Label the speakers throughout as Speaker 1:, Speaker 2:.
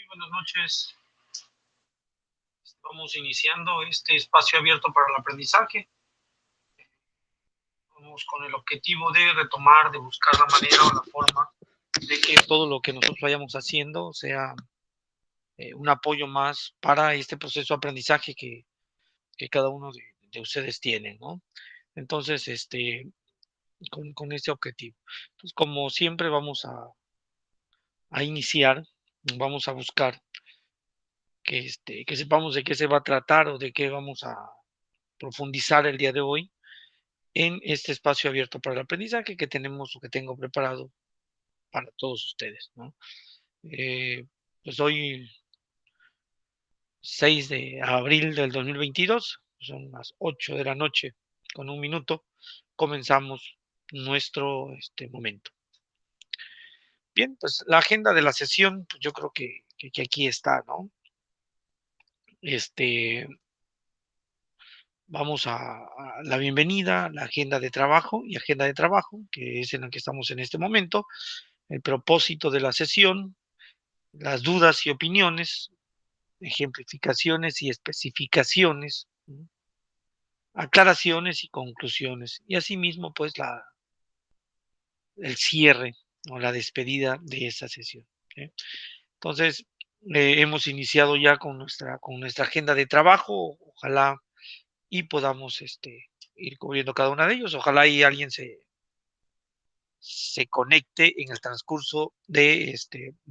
Speaker 1: Buenas noches. Estamos iniciando este espacio abierto para el aprendizaje. Vamos con el objetivo de retomar, de buscar la manera o la forma de que todo lo que nosotros vayamos haciendo sea un apoyo más para este proceso de aprendizaje que cada uno de ustedes tiene, ¿no? Entonces, con este objetivo. Entonces, como siempre, vamos a iniciar, vamos a buscar que sepamos de qué se va a tratar o de qué vamos a profundizar el día de hoy en este espacio abierto para el aprendizaje que tenemos o que tengo preparado para todos ustedes, ¿no? Pues hoy, 6 de abril del 2022, son las 8 de la noche con un minuto, comenzamos nuestro momento. Bien, pues la agenda de la sesión, pues yo creo que aquí está, ¿no? Vamos a la bienvenida, la agenda de trabajo y agenda de trabajo, que es en la que estamos en este momento, el propósito de la sesión, las dudas y opiniones, ejemplificaciones y especificaciones, aclaraciones y conclusiones, y asimismo, pues, el cierre o la despedida de esta sesión. ¿Sí? Entonces, hemos iniciado ya con nuestra agenda de trabajo, ojalá y podamos ir cubriendo cada una de ellos, ojalá y alguien se conecte en el transcurso de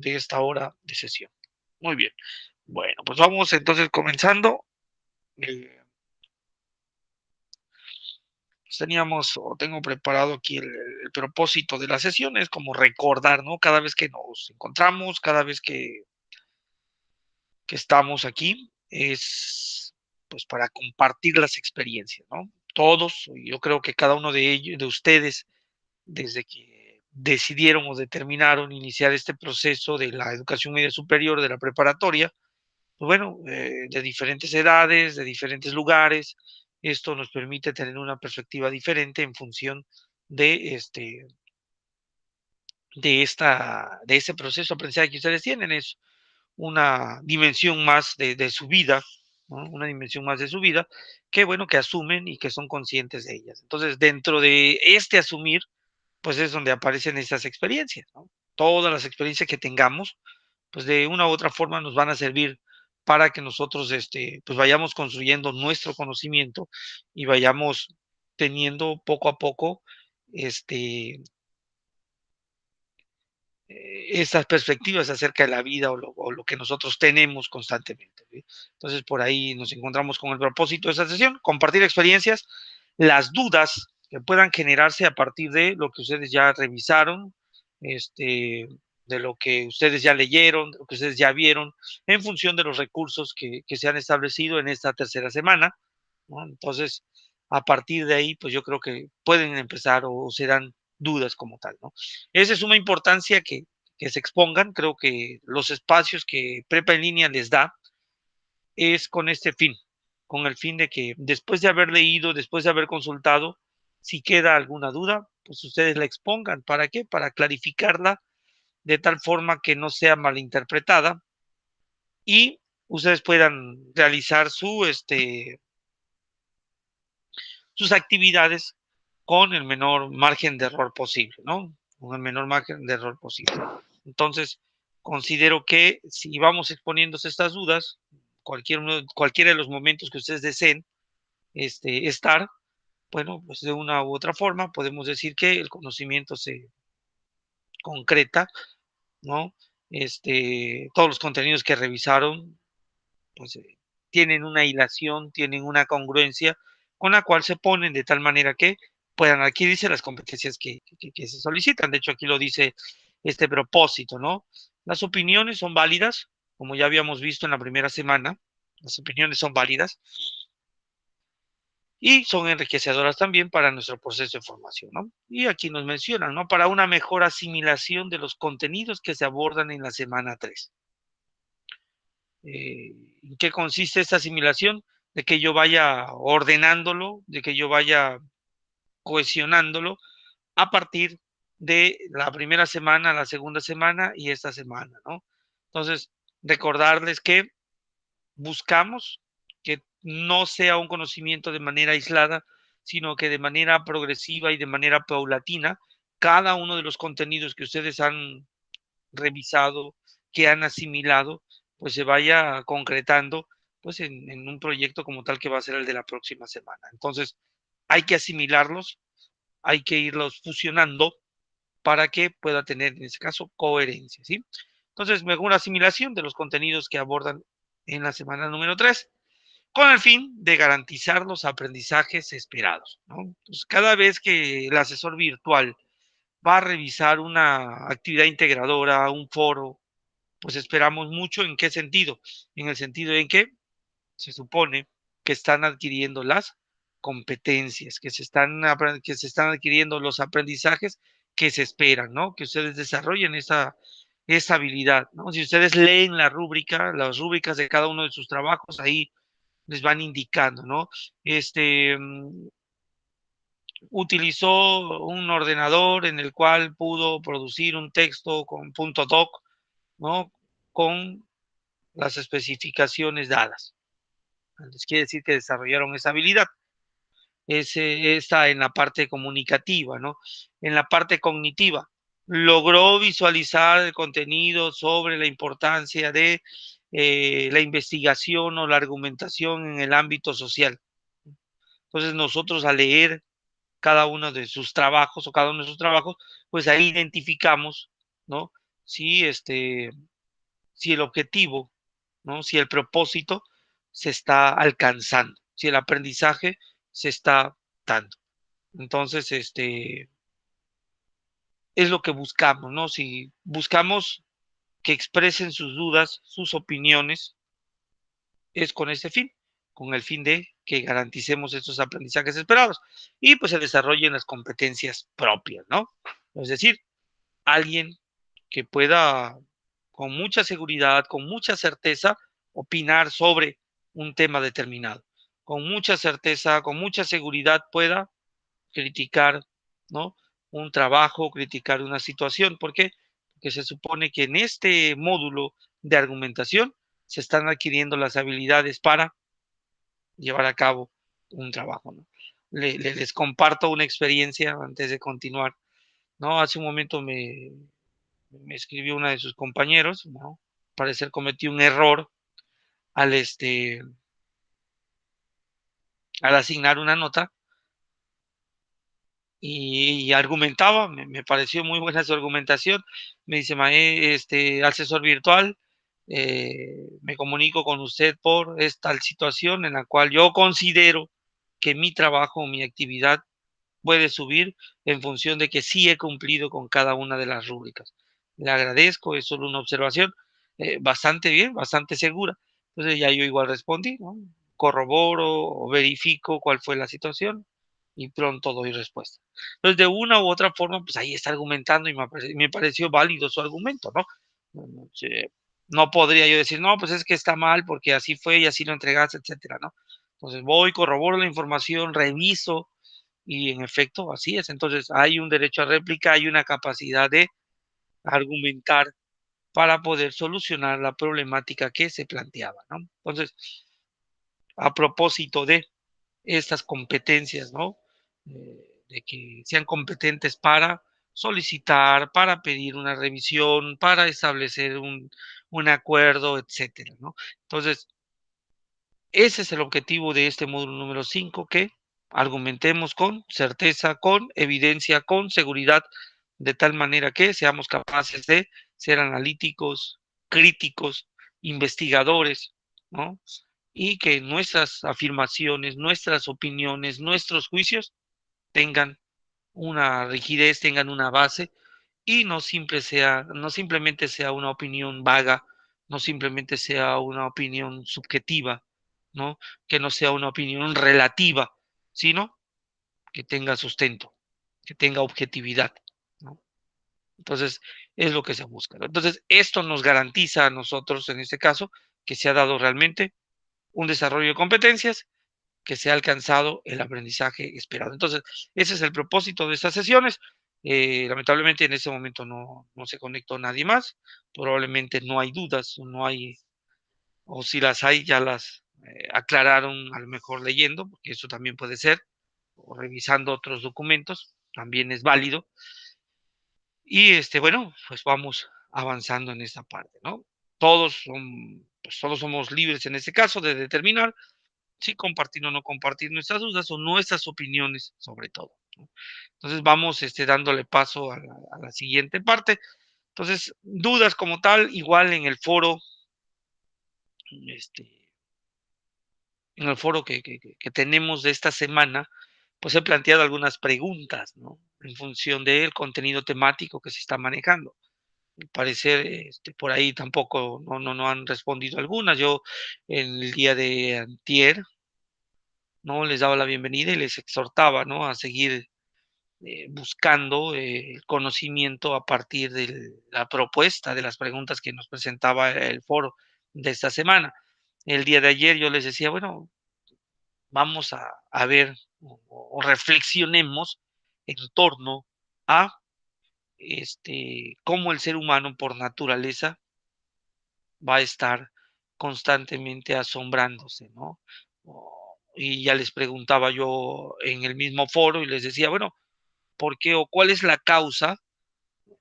Speaker 1: esta hora de sesión. Muy bien. Bueno, pues vamos entonces comenzando. Pues teníamos o tengo preparado aquí el propósito de la sesión, es como recordar, ¿no? Cada vez que nos encontramos, cada vez que estamos aquí, es pues para compartir las experiencias, ¿no? Todos, yo creo que cada uno de ellos, de ustedes, desde que decidieron o determinaron iniciar este proceso de la educación media superior, de la preparatoria, pues bueno, de diferentes edades, de diferentes lugares. Esto nos permite tener una perspectiva diferente en función de de ese proceso de aprendizaje que ustedes tienen. Es una dimensión más de su vida, ¿no? Una dimensión más de su vida que, bueno, que asumen y que son conscientes de ellas. Entonces, dentro de este asumir, pues es donde aparecen estas experiencias, ¿no? Todas las experiencias que tengamos, pues de una u otra forma nos van a servir para que nosotros, pues vayamos construyendo nuestro conocimiento y vayamos teniendo poco a poco, este, estas perspectivas acerca de la vida o lo que nosotros tenemos constantemente, ¿sí? Entonces, por ahí nos encontramos con el propósito de esta sesión, compartir experiencias, las dudas que puedan generarse a partir de lo que ustedes ya revisaron, de lo que ustedes ya leyeron, de lo que ustedes ya vieron, en función de los recursos que se han establecido en esta tercera semana, ¿no? Entonces, a partir de ahí, pues yo creo que pueden empezar o serán dudas como tal, ¿no? Es de suma importancia que se expongan, creo que los espacios que Prepa en línea les da es con este fin, con el fin de que después de haber leído, después de haber consultado, si queda alguna duda, pues ustedes la expongan. ¿Para qué? Para clarificarla de tal forma que no sea malinterpretada y ustedes puedan realizar sus actividades con el menor margen de error posible, ¿no? Con el menor margen de error posible. Entonces, considero que si vamos exponiéndose estas dudas, cualquiera de los momentos que ustedes deseen estar, bueno, pues de una u otra forma podemos decir que el conocimiento se concreta, ¿no? Todos los contenidos que revisaron, pues tienen una hilación, tienen una congruencia con la cual se ponen de tal manera que puedan adquirirse las competencias que se solicitan. De hecho, aquí lo dice este propósito, ¿no? Las opiniones son válidas, como ya habíamos visto en la primera semana, las opiniones son válidas y son enriquecedoras también para nuestro proceso de formación, ¿no? Y aquí nos mencionan, ¿no? Para una mejor asimilación de los contenidos que se abordan en la semana 3. ¿En qué consiste esta asimilación? De que yo vaya ordenándolo, de que yo vaya cohesionándolo a partir de la primera semana, la segunda semana y esta semana, ¿no? Entonces, recordarles que buscamos que no sea un conocimiento de manera aislada, sino que de manera progresiva y de manera paulatina, cada uno de los contenidos que ustedes han revisado, que han asimilado, pues se vaya concretando pues en un proyecto como tal que va a ser el de la próxima semana. Entonces, hay que asimilarlos, hay que irlos fusionando para que pueda tener, en este caso, coherencia, ¿sí? Entonces, mejor asimilación de los contenidos que abordan en la semana número 3, con el fin de garantizar los aprendizajes esperados, ¿no? Entonces, cada vez que el asesor virtual va a revisar una actividad integradora, un foro, pues esperamos mucho. ¿En qué sentido? En el sentido en que se supone que están adquiriendo las competencias, que se están adquiriendo los aprendizajes que se esperan, ¿no? Que ustedes desarrollen esa habilidad, ¿no? Si ustedes leen la rúbrica, las rúbricas de cada uno de sus trabajos, ahí les van indicando, ¿no? Utilizó un ordenador en el cual pudo producir un texto con .doc, ¿no? Con las especificaciones dadas. Les quiere decir que desarrollaron esa habilidad. Está en la parte comunicativa, ¿no? En la parte cognitiva, logró visualizar el contenido sobre la importancia de la investigación o la argumentación en el ámbito social. Entonces nosotros al leer cada uno de sus trabajos o cada uno de sus trabajos, pues ahí identificamos, ¿no? Si si el objetivo, ¿no? Si el propósito se está alcanzando, si el aprendizaje se está dando. Entonces, es lo que buscamos, ¿no? Si buscamos que expresen sus dudas, sus opiniones, es con ese fin, con el fin de que garanticemos estos aprendizajes esperados y pues se desarrollen las competencias propias, ¿no? Es decir, alguien que pueda con mucha seguridad, con mucha certeza, opinar sobre un tema determinado. Con mucha certeza, con mucha seguridad pueda criticar, ¿no? Un trabajo, criticar una situación. ¿Por qué? Porque se supone que en este módulo de argumentación se están adquiriendo las habilidades para llevar a cabo un trabajo, ¿no? Les comparto una experiencia antes de continuar, ¿no? Hace un momento me escribió una de sus compañeros, ¿no? Parecer cometí un error al, al asignar una nota y argumentaba, me pareció muy buena su argumentación. Me dice, asesor virtual, me comunico con usted por esta situación en la cual yo considero que mi trabajo o mi actividad puede subir en función de que sí he cumplido con cada una de las rúbricas. Le agradezco, es solo una observación bastante bien, bastante segura. Entonces ya yo igual respondí, ¿no? Corroboro o verifico cuál fue la situación y pronto doy respuesta. Entonces, de una u otra forma, pues ahí está argumentando y me pareció válido su argumento, ¿no? No podría yo decir, no, pues es que está mal porque así fue y así lo entregaste, etcétera, ¿no? Entonces voy, corroboro la información, reviso y en efecto así es. Entonces hay un derecho a réplica, hay una capacidad de argumentar para poder solucionar la problemática que se planteaba, ¿no? Entonces, a propósito de estas competencias, ¿no? De que sean competentes para solicitar, para pedir una revisión, para establecer un acuerdo, etcétera, ¿no? Entonces, ese es el objetivo de este módulo número 5, que argumentemos con certeza, con evidencia, con seguridad, de tal manera que seamos capaces de ser analíticos, críticos, investigadores, ¿no? Y que nuestras afirmaciones, nuestras opiniones, nuestros juicios tengan una rigidez, tengan una base y no simplemente sea una opinión vaga, no simplemente sea una opinión subjetiva, ¿no? Que no sea una opinión relativa, sino que tenga sustento, que tenga objetividad, ¿no? Entonces, es lo que se busca, ¿no? Entonces, esto nos garantiza a nosotros, en este caso, que se ha dado realmente un desarrollo de competencias, que se ha alcanzado el aprendizaje esperado. Entonces, ese es el propósito de estas sesiones. Lamentablemente en ese momento no se conectó nadie más. Probablemente no hay dudas, o si las hay, ya las aclararon a lo mejor leyendo, porque eso también puede ser, o revisando otros documentos, también es válido. Y bueno, pues vamos avanzando en esta parte, ¿no? Pues todos somos libres en este caso de determinar si compartir o no compartir nuestras dudas o nuestras opiniones sobre todo, ¿no? Entonces vamos dándole paso a la siguiente parte. Entonces, dudas como tal, igual este, en el foro que tenemos de esta semana, pues he planteado algunas preguntas, ¿no? En función del contenido temático que se está manejando. Al parecer, por ahí tampoco no han respondido algunas. Yo en el día de antier, ¿no? Les daba la bienvenida y les exhortaba, ¿no? A seguir buscando el conocimiento a partir de la propuesta de las preguntas que nos presentaba el foro de esta semana. El día de ayer yo les decía, bueno, vamos a ver o reflexionemos en torno a cómo el ser humano por naturaleza va a estar constantemente asombrándose, ¿no? Y ya les preguntaba yo en el mismo foro y les decía, bueno, ¿por qué o cuál es la causa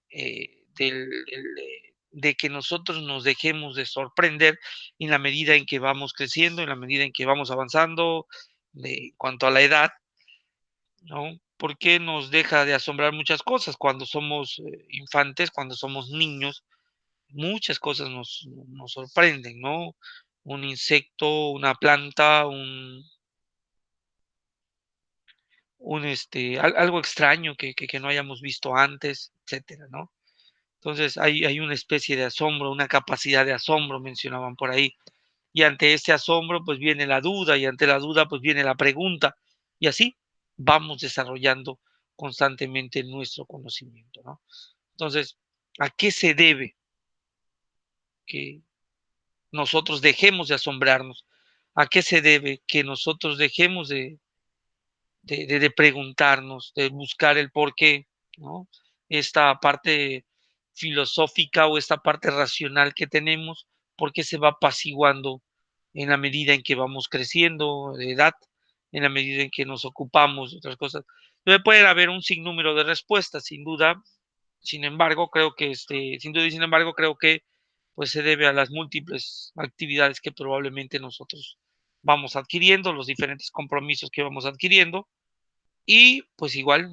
Speaker 1: de que nosotros nos dejemos de sorprender en la medida en que vamos creciendo, en la medida en que vamos avanzando, en cuanto a la edad, ¿no? ¿Por qué nos deja de asombrar muchas cosas cuando somos infantes, cuando somos niños? Muchas cosas nos sorprenden, ¿no? Un insecto, una planta, algo extraño que no hayamos visto antes, etcétera, ¿no? Entonces hay una especie de asombro, una capacidad de asombro, mencionaban por ahí. Y ante ese asombro, pues viene la duda, y ante la duda, pues viene la pregunta. Y así vamos desarrollando constantemente nuestro conocimiento, ¿no? Entonces, ¿a qué se debe que nosotros dejemos de asombrarnos? ¿A qué se debe que nosotros dejemos de preguntarnos, de buscar el por qué, ¿no? Esta parte filosófica o esta parte racional que tenemos, ¿por qué se va apaciguando en la medida en que vamos creciendo de edad, en la medida en que nos ocupamos de otras cosas? Puede haber un sinnúmero de respuestas, sin duda. Sin embargo, creo que sin duda y sin embargo, creo que pues se debe a las múltiples actividades que probablemente nosotros vamos adquiriendo, los diferentes compromisos que vamos adquiriendo y pues igual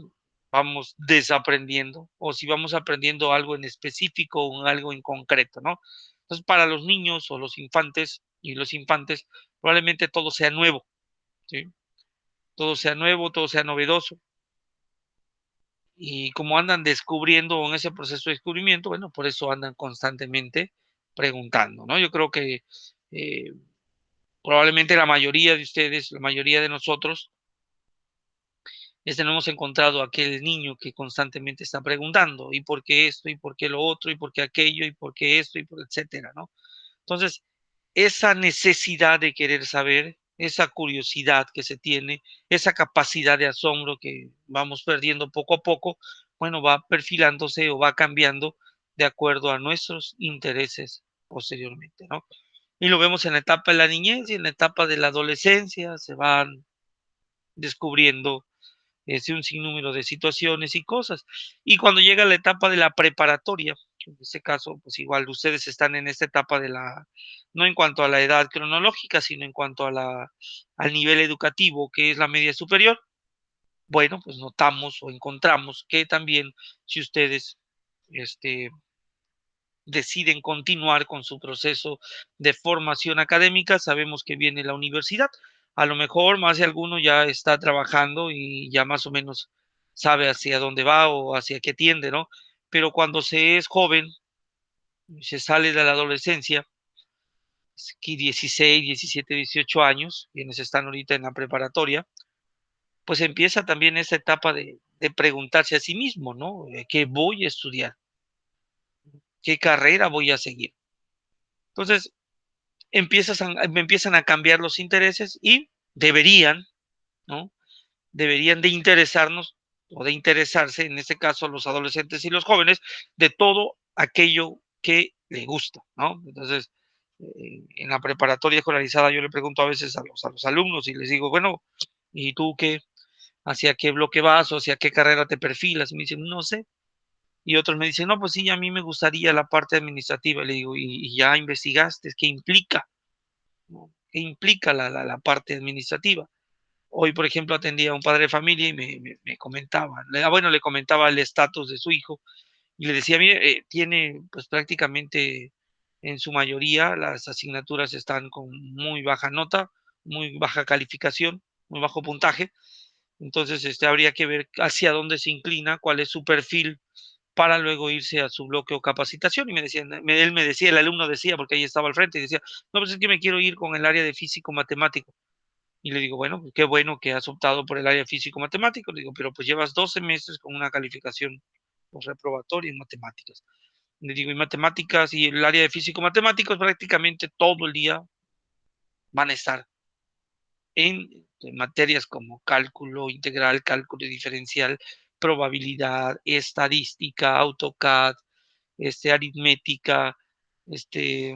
Speaker 1: vamos desaprendiendo o si vamos aprendiendo algo en específico o algo en concreto, ¿no? Entonces, para los niños o los infantes y los infantes, probablemente todo sea nuevo, ¿sí? Todo sea nuevo, todo sea novedoso. Y como andan descubriendo en ese proceso de descubrimiento, bueno, por eso andan constantemente preguntando, ¿no? Yo creo que eh, probablemente la mayoría de ustedes, la mayoría de nosotros, no hemos encontrado aquel niño que constantemente está preguntando, ¿y por qué esto? ¿Y por qué lo otro? ¿Y por qué aquello? ¿Y por qué esto? ¿Y por etcétera, ¿no? Entonces, esa necesidad de querer saber, esa curiosidad que se tiene, esa capacidad de asombro que vamos perdiendo poco a poco, bueno, va perfilándose o va cambiando de acuerdo a nuestros intereses posteriormente, ¿no? Y lo vemos en la etapa de la niñez y en la etapa de la adolescencia, se van descubriendo un sinnúmero de situaciones y cosas. Y cuando llega la etapa de la preparatoria, en este caso, pues igual ustedes están en esta etapa no en cuanto a la edad cronológica, sino en cuanto al nivel educativo, que es la media superior. Bueno, pues notamos o encontramos que también si ustedes este, deciden continuar con su proceso de formación académica, sabemos que viene la universidad. A lo mejor más de alguno ya está trabajando y ya más o menos sabe hacia dónde va o hacia qué tiende, ¿no? Pero cuando se es joven, se sale de la adolescencia, aquí 16, 17, 18 años, quienes están ahorita en la preparatoria, pues empieza también esa etapa de preguntarse a sí mismo, ¿no? ¿Qué voy a estudiar? ¿Qué carrera voy a seguir? Entonces, empiezan a cambiar los intereses y deberían, ¿no? Deberían de interesarnos o de interesarse, en este caso los adolescentes y los jóvenes, de todo aquello que le gusta, ¿no? Entonces, en la preparatoria escolarizada yo le pregunto a veces a los alumnos y les digo, bueno, ¿y tú qué? ¿Hacia qué bloque vas o hacia qué carrera te perfilas? Y me dicen, no sé. Y otros me dicen, no, pues sí, a mí me gustaría la parte administrativa. Le digo, ¿y ya investigaste? ¿Qué implica? ¿No? ¿Qué implica la parte administrativa? Hoy, por ejemplo, atendía a un padre de familia y me comentaba, bueno, le comentaba el estatus de su hijo y le decía, mire, tiene pues prácticamente en su mayoría las asignaturas están con muy baja nota, muy baja calificación, muy bajo puntaje. Entonces, habría que ver hacia dónde se inclina, cuál es su perfil para luego irse a su bloque o capacitación. Y me decían, él me decía, el alumno decía, porque ahí estaba al frente, y decía, no, pues es que me quiero ir con el área de físico matemático. Y le digo, bueno, pues qué bueno que has optado por el área físico matemático. Le digo, pero pues llevas 12 meses con una calificación pues, reprobatoria en matemáticas. Le digo, y matemáticas y el área de físico matemáticos prácticamente todo el día van a estar en materias como cálculo integral, cálculo diferencial, probabilidad, estadística, AutoCAD, aritmética, este,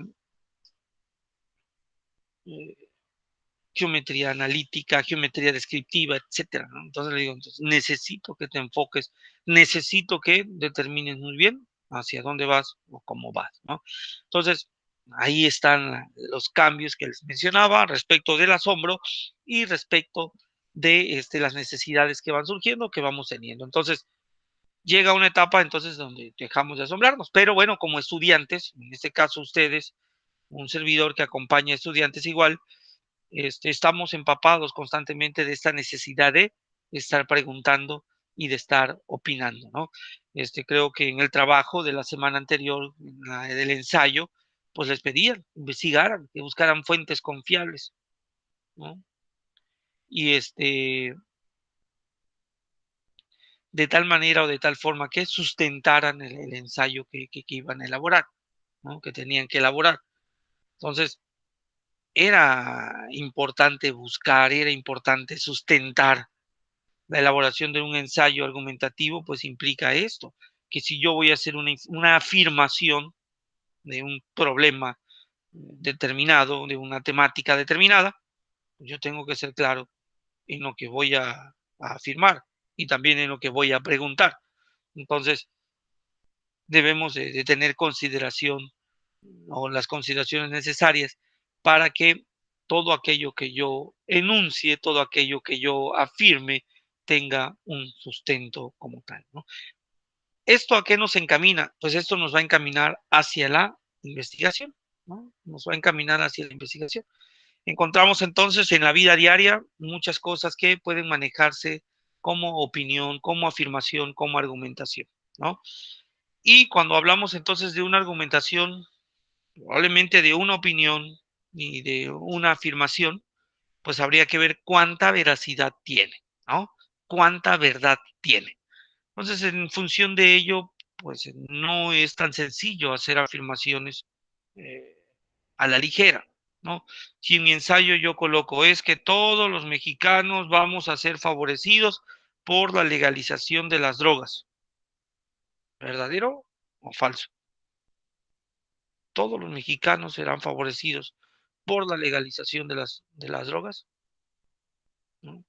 Speaker 1: eh, geometría analítica, geometría descriptiva, etcétera, ¿no? Entonces le digo, entonces, necesito que te enfoques, necesito que determines muy bien hacia dónde vas o cómo vas, ¿no? Entonces, ahí están los cambios que les mencionaba respecto del asombro y respecto de las necesidades que van surgiendo, que vamos teniendo. Entonces, llega una etapa entonces donde dejamos de asombrarnos, pero bueno, como estudiantes, en este caso ustedes, un servidor que acompaña a estudiantes igual, estamos empapados constantemente de esta necesidad de estar preguntando y de estar opinando, ¿no? Creo que en el trabajo de la semana anterior, del ensayo, pues les pedían, investigaran, que buscaran fuentes confiables, ¿no? Y de tal manera o de tal forma que sustentaran el ensayo que iban a elaborar, ¿no? Que tenían que elaborar. Entonces, era importante buscar, era importante sustentar. La elaboración de un ensayo argumentativo, pues implica esto, que si yo voy a hacer una afirmación de un problema determinado, de una temática determinada, pues yo tengo que ser claro en lo que voy a afirmar y también en lo que voy a preguntar. Entonces, debemos de tener consideración o las consideraciones necesarias para que todo aquello que yo enuncie, todo aquello que yo afirme, tenga un sustento como tal, ¿no? ¿Esto a qué nos encamina? Pues esto nos va a encaminar hacia la investigación, ¿no? Nos va a encaminar hacia la investigación. Encontramos entonces en la vida diaria muchas cosas que pueden manejarse como opinión, como afirmación, como argumentación, ¿no? Y cuando hablamos entonces de una argumentación, probablemente de una opinión y de una afirmación, pues habría que ver cuánta veracidad tiene, ¿no? Cuánta verdad tiene. Entonces, en función de ello, pues no es tan sencillo hacer afirmaciones eh, a la ligera, ¿no? Si en mi ensayo yo coloco es que todos los mexicanos vamos a ser favorecidos por la legalización de las drogas, ¿verdadero o falso? Todos los mexicanos serán favorecidos por la legalización de las drogas, ¿no?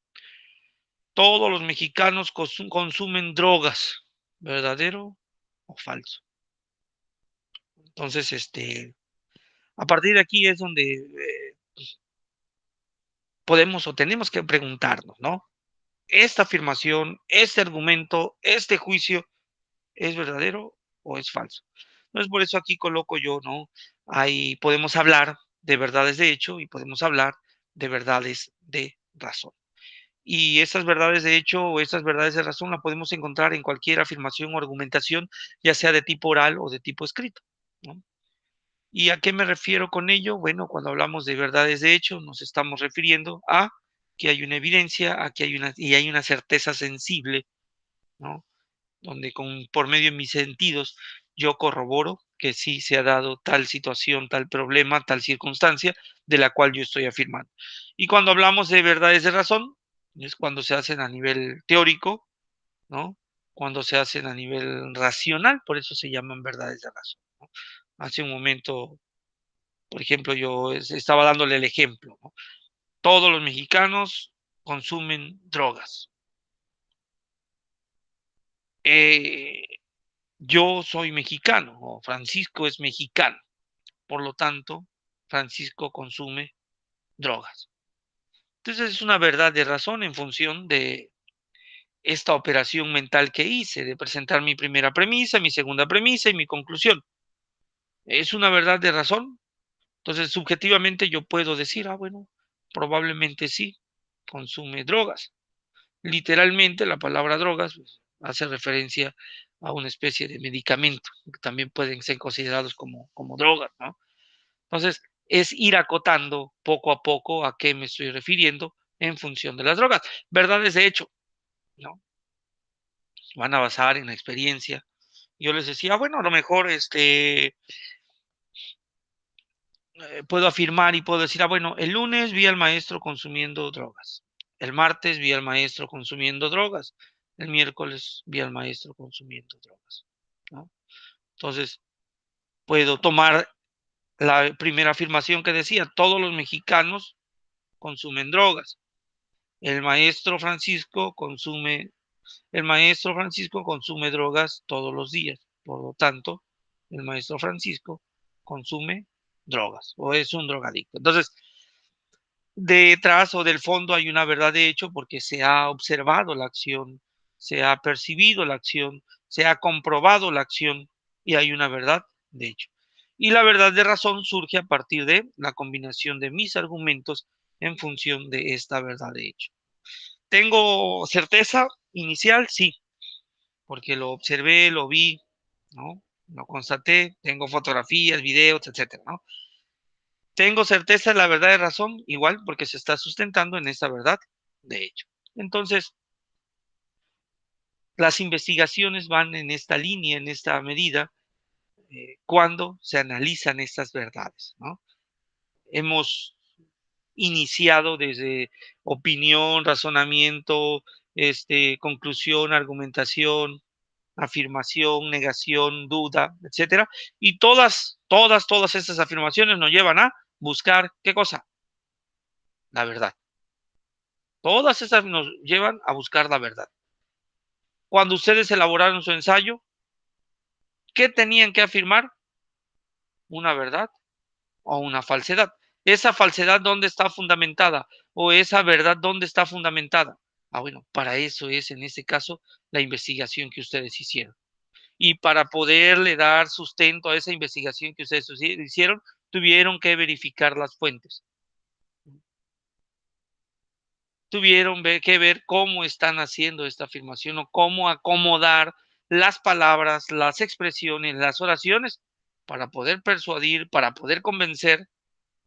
Speaker 1: Todos los mexicanos consumen drogas, ¿verdadero o falso? Entonces, a partir de aquí es donde podemos o tenemos que preguntarnos, ¿no? ¿Esta afirmación, este argumento, este juicio es verdadero o es falso? Entonces, por eso aquí coloco yo, ¿no? Ahí podemos hablar de verdades de hecho y podemos hablar de verdades de razón. Y esas verdades de hecho o esas verdades de razón las podemos encontrar en cualquier afirmación o argumentación, ya sea de tipo oral o de tipo escrito, ¿no? ¿Y a qué me refiero con ello? Bueno, cuando hablamos de verdades de hecho, nos estamos refiriendo a que hay una evidencia, a que hay una certeza sensible, ¿no? Donde por medio de mis sentidos yo corroboro que sí se ha dado tal situación, tal problema, tal circunstancia de la cual yo estoy afirmando. Y cuando hablamos de verdades de razón, es cuando se hacen a nivel teórico, ¿no? Cuando se hacen a nivel racional, por eso se llaman verdades de razón, ¿no? Hace un momento, por ejemplo, yo estaba dándole el ejemplo, ¿no? Todos los mexicanos consumen drogas. Eh, yo soy mexicano, o Francisco es mexicano, por lo tanto, Francisco consume drogas. Entonces es una verdad de razón en función de esta operación mental que hice, de presentar mi primera premisa, mi segunda premisa y mi conclusión. Es una verdad de razón. Entonces, subjetivamente yo puedo decir, bueno, probablemente sí, consume drogas. Literalmente, la palabra drogas pues, hace referencia a una especie de medicamento, que también pueden ser considerados como drogas, ¿no? Entonces, es ir acotando poco a poco a qué me estoy refiriendo en función de las drogas. Verdades de hecho, ¿no? Van a basar en la experiencia. Yo les decía, bueno, a lo mejor puedo afirmar y puedo decir, bueno, el lunes vi al maestro consumiendo drogas, el martes vi al maestro consumiendo drogas, el miércoles vi al maestro consumiendo drogas, ¿no? Entonces, puedo tomar la primera afirmación que decía, todos los mexicanos consumen drogas. El maestro Francisco consume, el maestro Francisco consume drogas todos los días. Por lo tanto, el maestro Francisco consume drogas o es un drogadicto. Entonces, detrás o del fondo hay una verdad de hecho porque se ha observado la acción, se ha percibido la acción, se ha comprobado la acción y hay una verdad de hecho. Y la verdad de razón surge a partir de la combinación de mis argumentos en función de esta verdad de hecho. ¿Tengo certeza inicial? Sí, porque lo observé, lo vi, ¿no? Lo constaté, tengo fotografías, videos, etcétera, ¿no? Tengo certeza de la verdad de razón, igual porque se está sustentando en esta verdad de hecho. Entonces, las investigaciones van en esta línea, en esta medida, cuando se analizan estas verdades, ¿no? Hemos iniciado desde opinión, razonamiento, conclusión, argumentación, afirmación, negación, duda, etcétera. Y todas estas afirmaciones nos llevan a buscar, ¿qué cosa? La verdad. Todas estas nos llevan a buscar la verdad. Cuando ustedes elaboraron su ensayo, ¿qué tenían que afirmar? ¿Una verdad o una falsedad? ¿Esa falsedad dónde está fundamentada? ¿O esa verdad dónde está fundamentada? Bueno, para eso es en este caso la investigación que ustedes hicieron. Y para poderle dar sustento a esa investigación que ustedes hicieron, tuvieron que verificar las fuentes. Tuvieron que ver cómo están haciendo esta afirmación o cómo acomodar las palabras, las expresiones, las oraciones para poder persuadir, para poder convencer,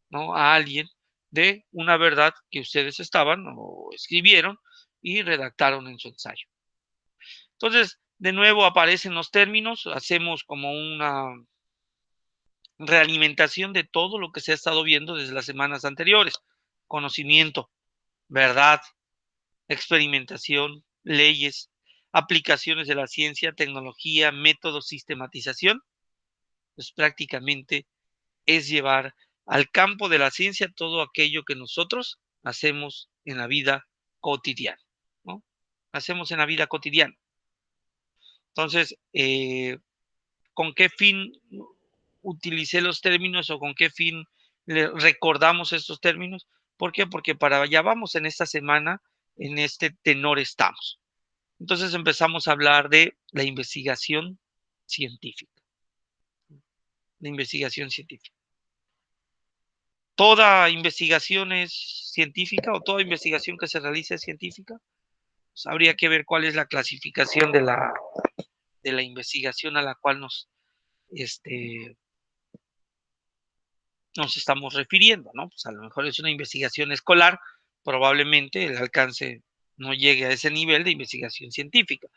Speaker 1: ¿no?, a alguien de una verdad que ustedes estaban o escribieron y redactaron en su ensayo. Entonces, de nuevo aparecen los términos, hacemos como una realimentación de todo lo que se ha estado viendo desde las semanas anteriores. Conocimiento, verdad, experimentación, leyes, aplicaciones de la ciencia, tecnología, métodos, sistematización. Pues prácticamente es llevar al campo de la ciencia todo aquello que nosotros hacemos en la vida cotidiana, ¿no? Hacemos en la vida cotidiana. Entonces, ¿con qué fin utilicé los términos o con qué fin recordamos estos términos? ¿Por qué? Porque para allá vamos en esta semana, en este tenor estamos. Entonces empezamos a hablar de la investigación científica. La investigación científica. ¿Toda investigación es científica o toda investigación que se realice es científica? Pues habría que ver cuál es la clasificación de la investigación a la cual nos estamos refiriendo, ¿no? Pues a lo mejor es una investigación escolar, probablemente el alcance no llegue a ese nivel de investigación científica.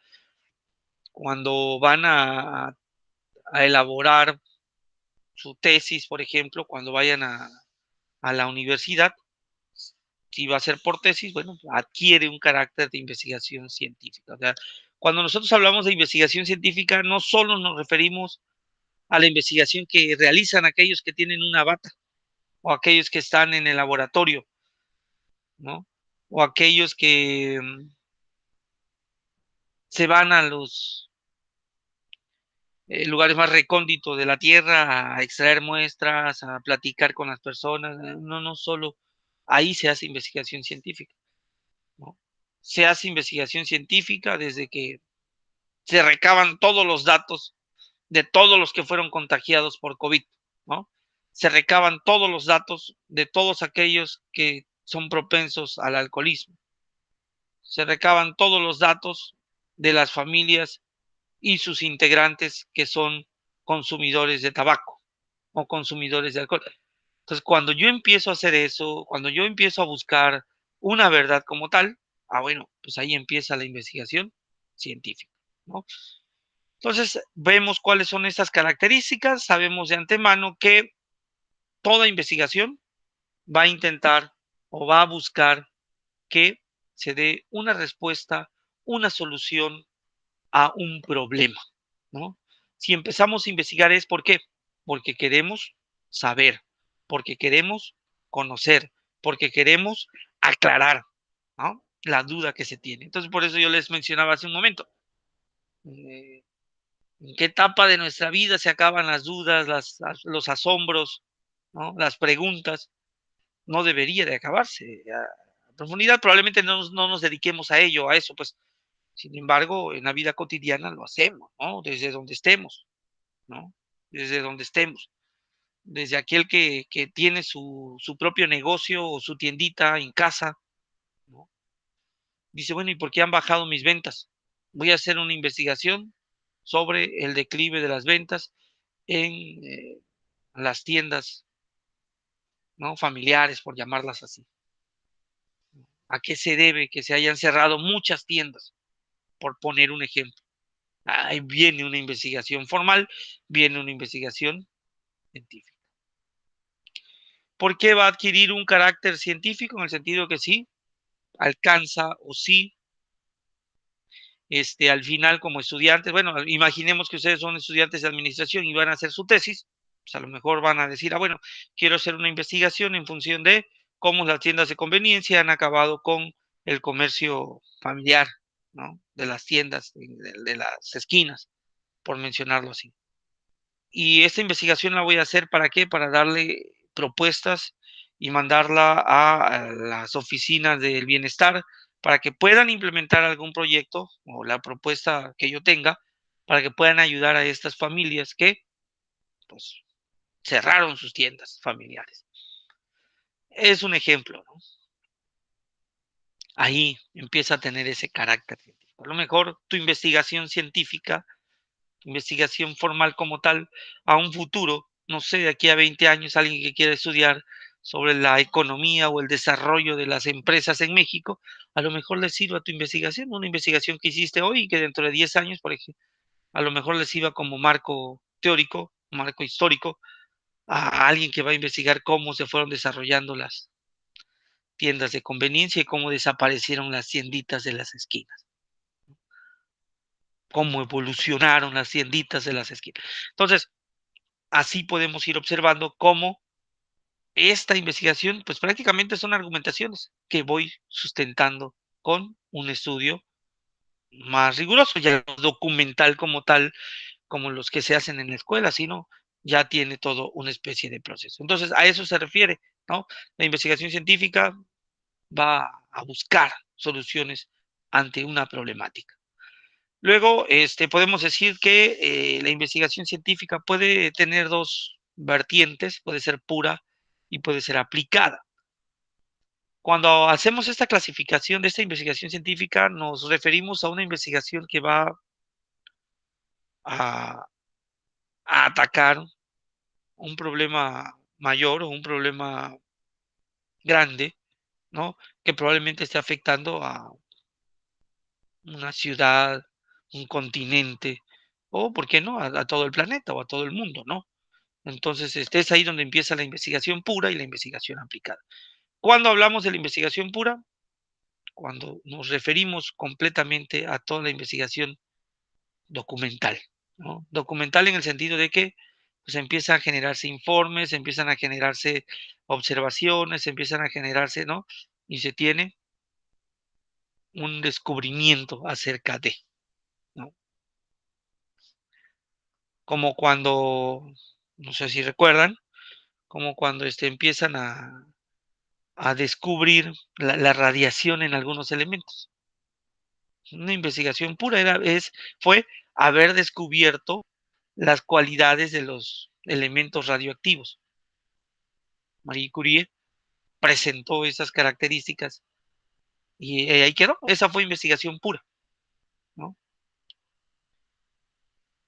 Speaker 1: Cuando van a elaborar su tesis, por ejemplo, cuando vayan a la universidad, si va a ser por tesis, bueno, adquiere un carácter de investigación científica. O sea, Cuando nosotros hablamos de investigación científica, no solo nos referimos a la investigación que realizan aquellos que tienen una bata o aquellos que están en el laboratorio, ¿no? O aquellos que se van a los lugares más recónditos de la Tierra a extraer muestras, a platicar con las personas. No solo ahí se hace investigación científica, ¿no? Se hace investigación científica desde que se recaban todos los datos de todos los que fueron contagiados por COVID, ¿no? Se recaban todos los datos de todos aquellos que son propensos al alcoholismo. Se recaban todos los datos de las familias y sus integrantes que son consumidores de tabaco o consumidores de alcohol. Entonces, cuando yo empiezo a hacer eso, cuando yo empiezo a buscar una verdad como tal, bueno, pues ahí empieza la investigación científica, ¿no? Entonces, vemos cuáles son estas características, sabemos de antemano que toda investigación va a intentar o va a buscar que se dé una respuesta, una solución a un problema, ¿no? Si empezamos a investigar es ¿por qué? Porque queremos saber, porque queremos conocer, porque queremos aclarar, ¿no? La duda que se tiene. Entonces, por eso yo les mencionaba hace un momento, ¿en qué etapa de nuestra vida se acaban las dudas, los asombros, ¿no? Las preguntas? No debería de acabarse. A profundidad probablemente no nos dediquemos a ello, a eso, pues. Sin embargo, en la vida cotidiana lo hacemos, ¿no? Desde donde estemos, ¿no? Desde donde estemos. Desde aquel que tiene su propio negocio o su tiendita en casa, ¿no? Dice, bueno, ¿y por qué han bajado mis ventas? Voy a hacer una investigación sobre el declive de las ventas en las tiendas, ¿no? Familiares, por llamarlas así. ¿A qué se debe que se hayan cerrado muchas tiendas? Por poner un ejemplo. Ahí viene una investigación formal, viene una investigación científica. ¿Por qué va a adquirir un carácter científico? En el sentido que sí, alcanza o sí, al final como estudiantes, bueno, imaginemos que ustedes son estudiantes de administración y van a hacer su tesis, pues a lo mejor van a decir, bueno, quiero hacer una investigación en función de cómo las tiendas de conveniencia han acabado con el comercio familiar, ¿no? De las tiendas, de las esquinas, por mencionarlo así. Y esta investigación la voy a hacer, ¿para qué? Para darle propuestas y mandarla a las oficinas del bienestar para que puedan implementar algún proyecto o la propuesta que yo tenga para que puedan ayudar a estas familias que, pues, cerraron sus tiendas familiares. Es un ejemplo, ¿no? Ahí empieza a tener ese carácter científico. A lo mejor tu investigación científica, investigación formal como tal, a un futuro, no sé, de aquí a 20 años, alguien que quiera estudiar sobre la economía o el desarrollo de las empresas en México, a lo mejor le sirva tu investigación, una investigación que hiciste hoy y que dentro de 10 años, por ejemplo, a lo mejor le sirva como marco teórico, marco histórico, a alguien que va a investigar cómo se fueron desarrollando las tiendas de conveniencia y cómo desaparecieron las tienditas de las esquinas, cómo evolucionaron las tienditas de las esquinas. Entonces, así podemos ir observando cómo esta investigación, pues prácticamente son argumentaciones que voy sustentando con un estudio más riguroso, ya no documental como tal, como los que se hacen en la escuela, sino ya tiene todo una especie de proceso. Entonces, a eso se refiere, ¿no? La investigación científica va a buscar soluciones ante una problemática. Luego, podemos decir que la investigación científica puede tener dos vertientes, puede ser pura y puede ser aplicada. Cuando hacemos esta clasificación de esta investigación científica, nos referimos a una investigación que va a, a atacar un problema mayor o un problema grande, ¿no? Que probablemente esté afectando a una ciudad, un continente, o, ¿por qué no?, a todo el planeta o a todo el mundo, ¿no? Entonces, es ahí donde empieza la investigación pura y la investigación aplicada. ¿Cuándo hablamos de la investigación pura? cuando nos referimos completamente a toda la investigación documental, ¿no? Documental en el sentido de que pues empiezan a generarse informes, empiezan a generarse observaciones, empiezan a generarse, ¿no? Y se tiene un descubrimiento acerca de, ¿no? Como cuando, no sé si recuerdan, como cuando empiezan a descubrir la radiación en algunos elementos. Una investigación pura fue haber descubierto las cualidades de los elementos radioactivos. Marie Curie presentó esas características y ahí quedó. Esa fue investigación pura, ¿no?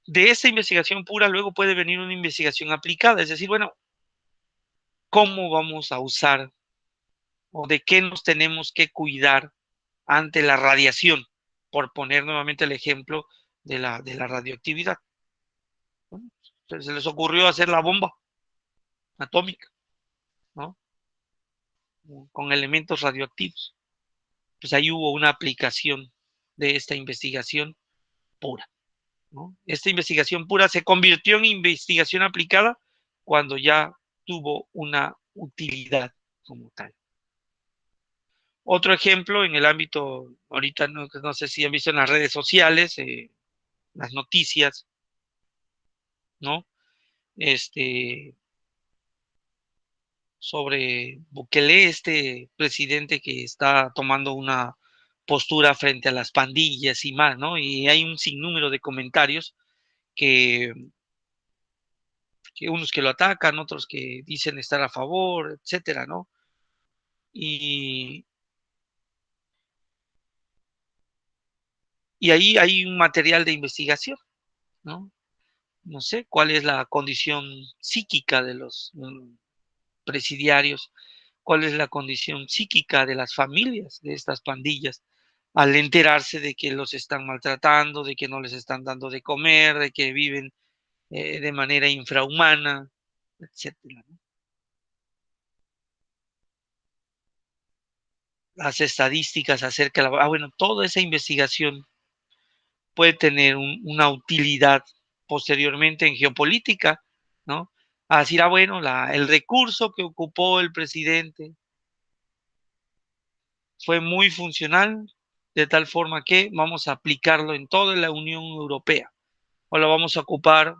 Speaker 1: De esa investigación pura luego puede venir una investigación aplicada, es decir, bueno, ¿cómo vamos a usar o de qué nos tenemos que cuidar ante la radiación? Por poner nuevamente el ejemplo de la radioactividad. ¿No? Se les ocurrió hacer la bomba atómica, ¿no? Con elementos radioactivos. Pues ahí hubo una aplicación de esta investigación pura, ¿no? Esta investigación pura se convirtió en investigación aplicada cuando ya tuvo una utilidad como tal. Otro ejemplo en el ámbito, ahorita no sé si han visto en las redes sociales, las noticias, ¿no? Sobre Bukele, este presidente que está tomando una postura frente a las pandillas y más, ¿no? Y hay un sinnúmero de comentarios que, que unos que lo atacan, otros que dicen estar a favor, etcétera, ¿no? Y, y ahí hay un material de investigación, ¿no? No sé cuál es la condición psíquica de los presidiarios, cuál es la condición psíquica de las familias de estas pandillas al enterarse de que los están maltratando, de que no les están dando de comer, de que viven de manera infrahumana, etcétera, ¿no? Las estadísticas acerca de bueno, toda esa investigación puede tener una utilidad posteriormente en geopolítica, ¿no? A decir, bueno, el recurso que ocupó el presidente fue muy funcional, de tal forma que vamos a aplicarlo en toda la Unión Europea, o lo vamos a ocupar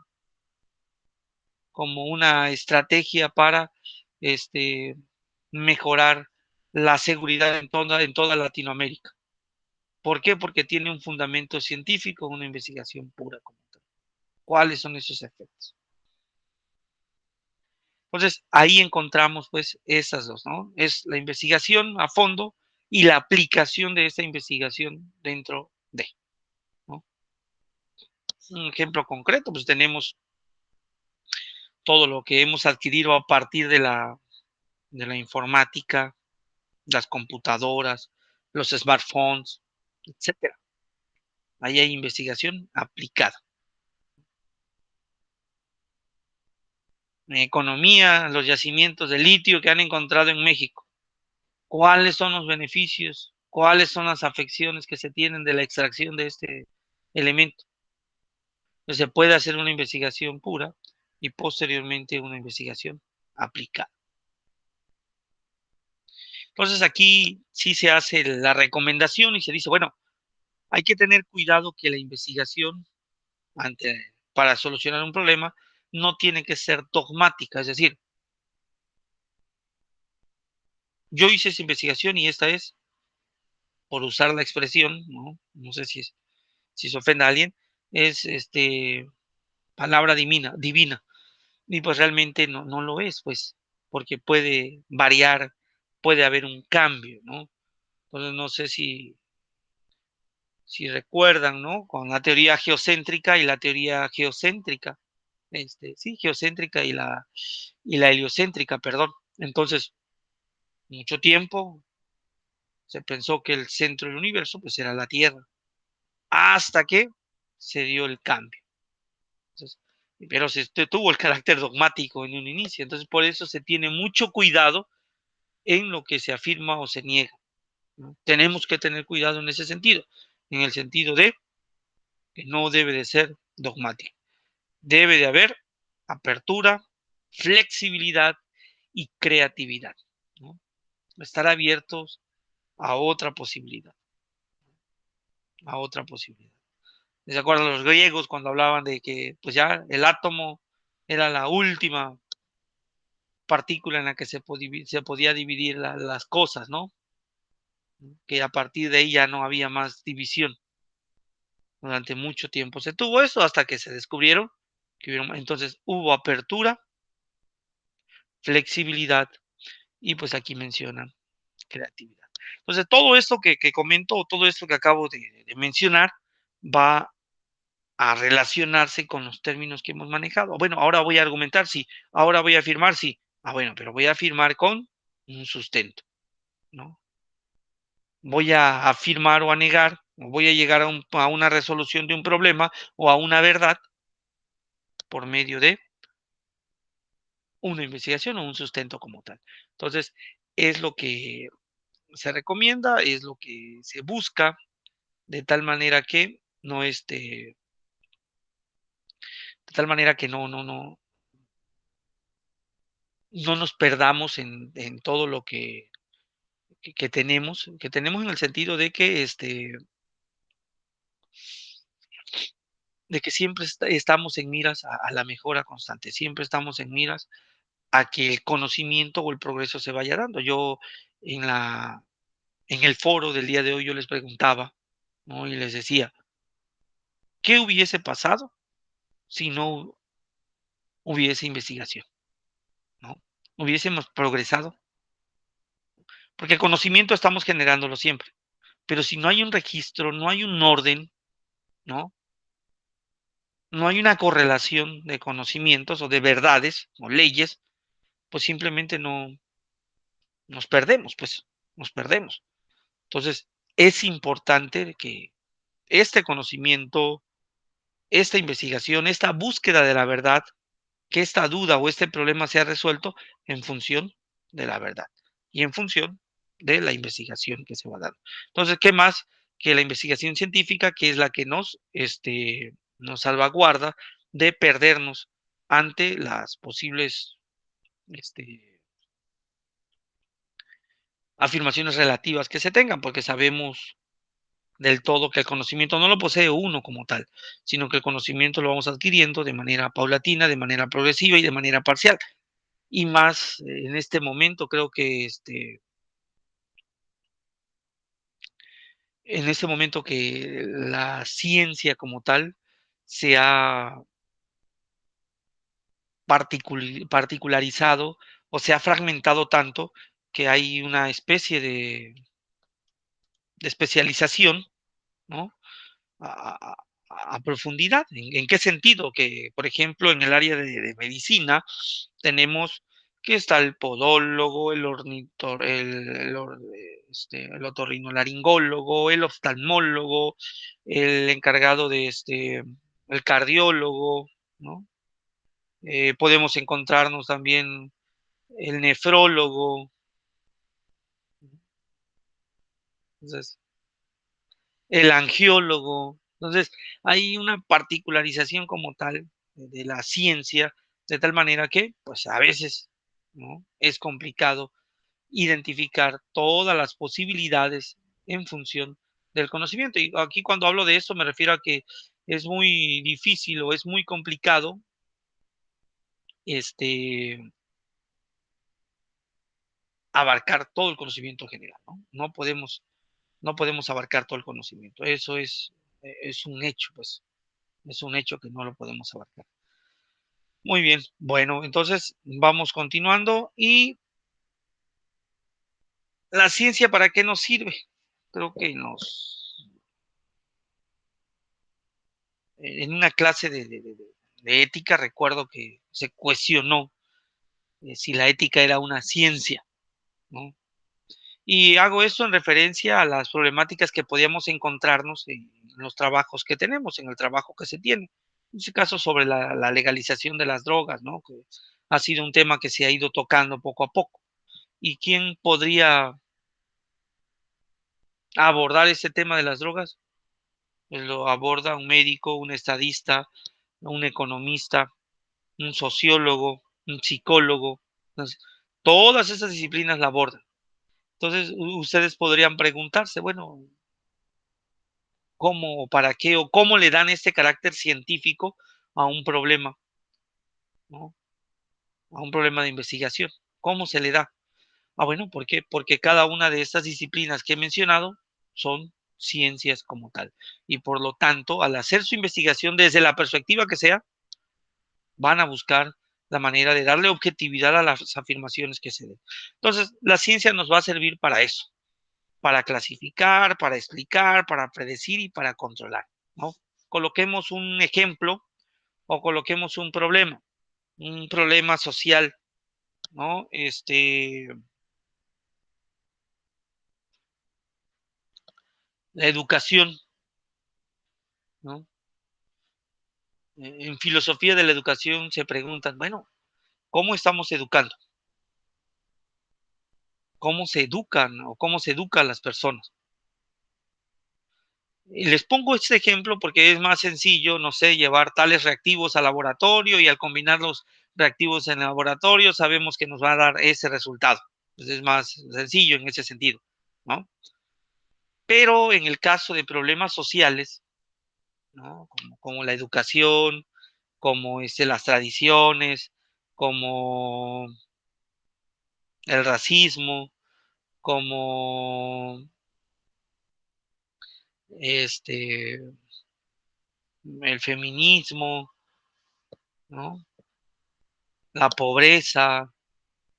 Speaker 1: como una estrategia para mejorar la seguridad en toda Latinoamérica. ¿Por qué? Porque tiene un fundamento científico, una investigación pura como tal. ¿Cuáles son esos efectos? Entonces, ahí encontramos pues esas dos, ¿no? Es la investigación a fondo y la aplicación de esta investigación dentro de, ¿no? Un ejemplo concreto, pues tenemos todo lo que hemos adquirido a partir de la informática, las computadoras, los smartphones, etcétera. Ahí hay investigación aplicada. En economía, los yacimientos de litio que han encontrado en México. ¿Cuáles son los beneficios? ¿Cuáles son las afecciones que se tienen de la extracción de este elemento? Entonces, se puede hacer una investigación pura y posteriormente una investigación aplicada. Entonces, aquí sí se hace la recomendación y se dice, bueno, hay que tener cuidado que la investigación para solucionar un problema no tiene que ser dogmática, es decir, yo hice esa investigación y esta es, por usar la expresión, no sé si se ofende a alguien, es palabra divina, y pues realmente no lo es, pues, porque puede variar, puede haber un cambio, ¿no? Entonces no sé si recuerdan, ¿no? Con la teoría geocéntrica y la teoría geocéntrica, sí, geocéntrica y la heliocéntrica, perdón. Entonces, mucho tiempo se pensó que el centro del universo pues era la Tierra, hasta que se dio el cambio. Entonces, pero se tuvo el carácter dogmático en un inicio, entonces por eso se tiene mucho cuidado en lo que se afirma o se niega. ¿no? Tenemos que tener cuidado en ese sentido, en el sentido de que no debe de ser dogmático. Debe de haber apertura, flexibilidad y creatividad, ¿no? Estar abiertos a otra posibilidad, a otra posibilidad. ¿Se acuerdan los griegos cuando hablaban de que pues ya el átomo era la última partícula en la que se podía dividir las cosas, ¿no? Que a partir de ahí ya no había más división. Durante mucho tiempo se tuvo eso hasta que se descubrieron que entonces hubo apertura, flexibilidad y pues aquí mencionan creatividad. Entonces todo esto que comento, todo esto que acabo de mencionar va a relacionarse con los términos que hemos manejado. Bueno, ahora voy a argumentar, sí, ahora voy a afirmar, sí. Ah, bueno, pero voy a afirmar con un sustento, ¿no? Voy a afirmar o a negar, o voy a llegar a una resolución de un problema o a una verdad por medio de una investigación o un sustento como tal. Entonces, es lo que se recomienda, es lo que se busca, de tal manera que no de tal manera que no nos perdamos en todo lo que tenemos en el sentido de que de que siempre estamos en miras a la mejora constante, siempre estamos en miras a que el conocimiento o el progreso se vaya dando. Yo en la en el foro del día de hoy yo les preguntaba, ¿no? Y les decía, ¿qué hubiese pasado si no hubiese investigación? ¿No? Hubiésemos progresado, porque el conocimiento estamos generándolo siempre, pero si no hay un registro, no hay un orden, ¿no? No hay una correlación de conocimientos o de verdades o leyes, pues simplemente no nos perdemos, pues nos perdemos. Entonces, es importante que este conocimiento, esta investigación, esta búsqueda de la verdad, que esta duda o este problema sea resuelto en función de la verdad y en función de la investigación que se va dando. Entonces, ¿qué más que la investigación científica, que es la que nos salvaguarda de perdernos ante las posibles este, afirmaciones relativas que se tengan? Porque sabemos del todo que el conocimiento no lo posee uno como tal, sino que el conocimiento lo vamos adquiriendo de manera paulatina, de manera progresiva y de manera parcial. Y más en este momento, creo que en este momento que la ciencia como tal se ha particularizado o se ha fragmentado tanto que hay una especie de especialización, ¿no? A, a- a profundidad. En qué sentido? Que, por ejemplo, en el área de medicina tenemos que está el podólogo, el otorrinolaringólogo, el oftalmólogo, el encargado el cardiólogo, ¿no? Podemos encontrarnos también el nefrólogo. Entonces, el angiólogo. Entonces, hay una particularización como tal de la ciencia, de tal manera que, pues a veces, ¿no? Es complicado identificar todas las posibilidades en función del conocimiento. Y aquí cuando hablo de esto me refiero a que es muy difícil o es muy complicado este, abarcar todo el conocimiento general, ¿no? No podemos abarcar todo el conocimiento. Eso es un hecho, pues. Es un hecho que no lo podemos abarcar. Muy bien, bueno, entonces vamos continuando. ¿Y la ciencia para qué nos sirve? Creo que en una clase de ética recuerdo que se cuestionó si la ética era una ciencia, ¿no? Y hago esto en referencia a las problemáticas que podíamos encontrarnos en los trabajos que tenemos, en el trabajo que se tiene. En este caso, sobre la legalización de las drogas, ¿no? Que ha sido un tema que se ha ido tocando poco a poco. ¿Y quién podría abordar ese tema de las drogas, pues lo aborda un médico, un estadista, un economista, un sociólogo, un psicólogo. Entonces, todas esas disciplinas la abordan. Entonces, ustedes podrían preguntarse, bueno, ¿cómo o para qué o cómo le dan este carácter científico a un problema, ¿no? A un problema de investigación? ¿Cómo se le da? Bueno, ¿por qué? Porque cada una de estas disciplinas que he mencionado son ciencias como tal. Y por lo tanto, al hacer su investigación desde la perspectiva que sea, van a buscar la manera de darle objetividad a las afirmaciones que se den. Entonces, la ciencia nos va a servir para eso, para clasificar, para explicar, para predecir y para controlar, ¿no? Coloquemos un ejemplo o coloquemos un problema social, ¿no? La educación, ¿no? En filosofía de la educación se preguntan, bueno, ¿cómo estamos educando? ¿Cómo se educan o cómo se educa a las personas? Y les pongo este ejemplo porque es más sencillo, no sé, llevar tales reactivos al laboratorio y al combinar los reactivos en el laboratorio sabemos que nos va a dar ese resultado. Entonces es más sencillo en ese sentido, ¿no? Pero en el caso de problemas sociales, ¿no? Como la educación, como las tradiciones, como el racismo, como este, el feminismo, ¿no? La pobreza,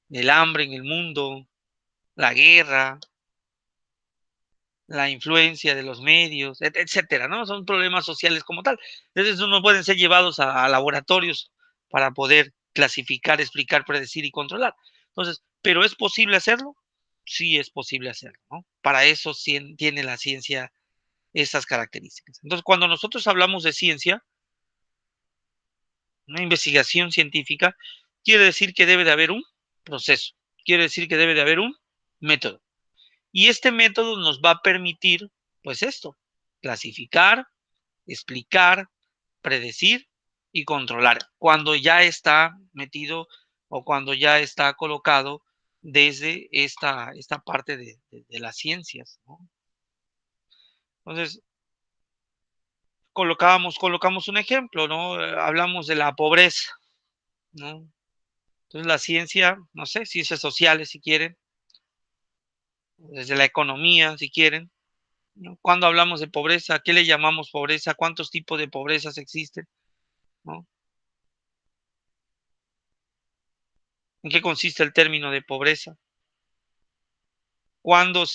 Speaker 1: el hambre en el mundo, la guerra, la influencia de los medios, etcétera, ¿no? Son problemas sociales como tal. Entonces, no pueden ser llevados a laboratorios para poder clasificar, explicar, predecir y controlar. Entonces, ¿pero es posible hacerlo? Sí es posible hacerlo, ¿no? Para eso tiene la ciencia esas características. Entonces, cuando nosotros hablamos de ciencia, una investigación científica, quiere decir que debe de haber un proceso, quiere decir que debe de haber un método. Y este método nos va a permitir, pues esto, clasificar, explicar, predecir y controlar cuando ya está metido o cuando ya está colocado desde esta parte de las ciencias, ¿no? Entonces, colocamos un ejemplo, ¿no? Hablamos de la pobreza, ¿no? Entonces la ciencia, no sé, ciencias sociales si quieren, desde la economía si quieren, ¿no? Cuando hablamos de pobreza, ¿qué le llamamos pobreza? ¿Cuántos tipos de pobrezas existen? ¿No? ¿En qué consiste el término de pobreza? ¿Cuándo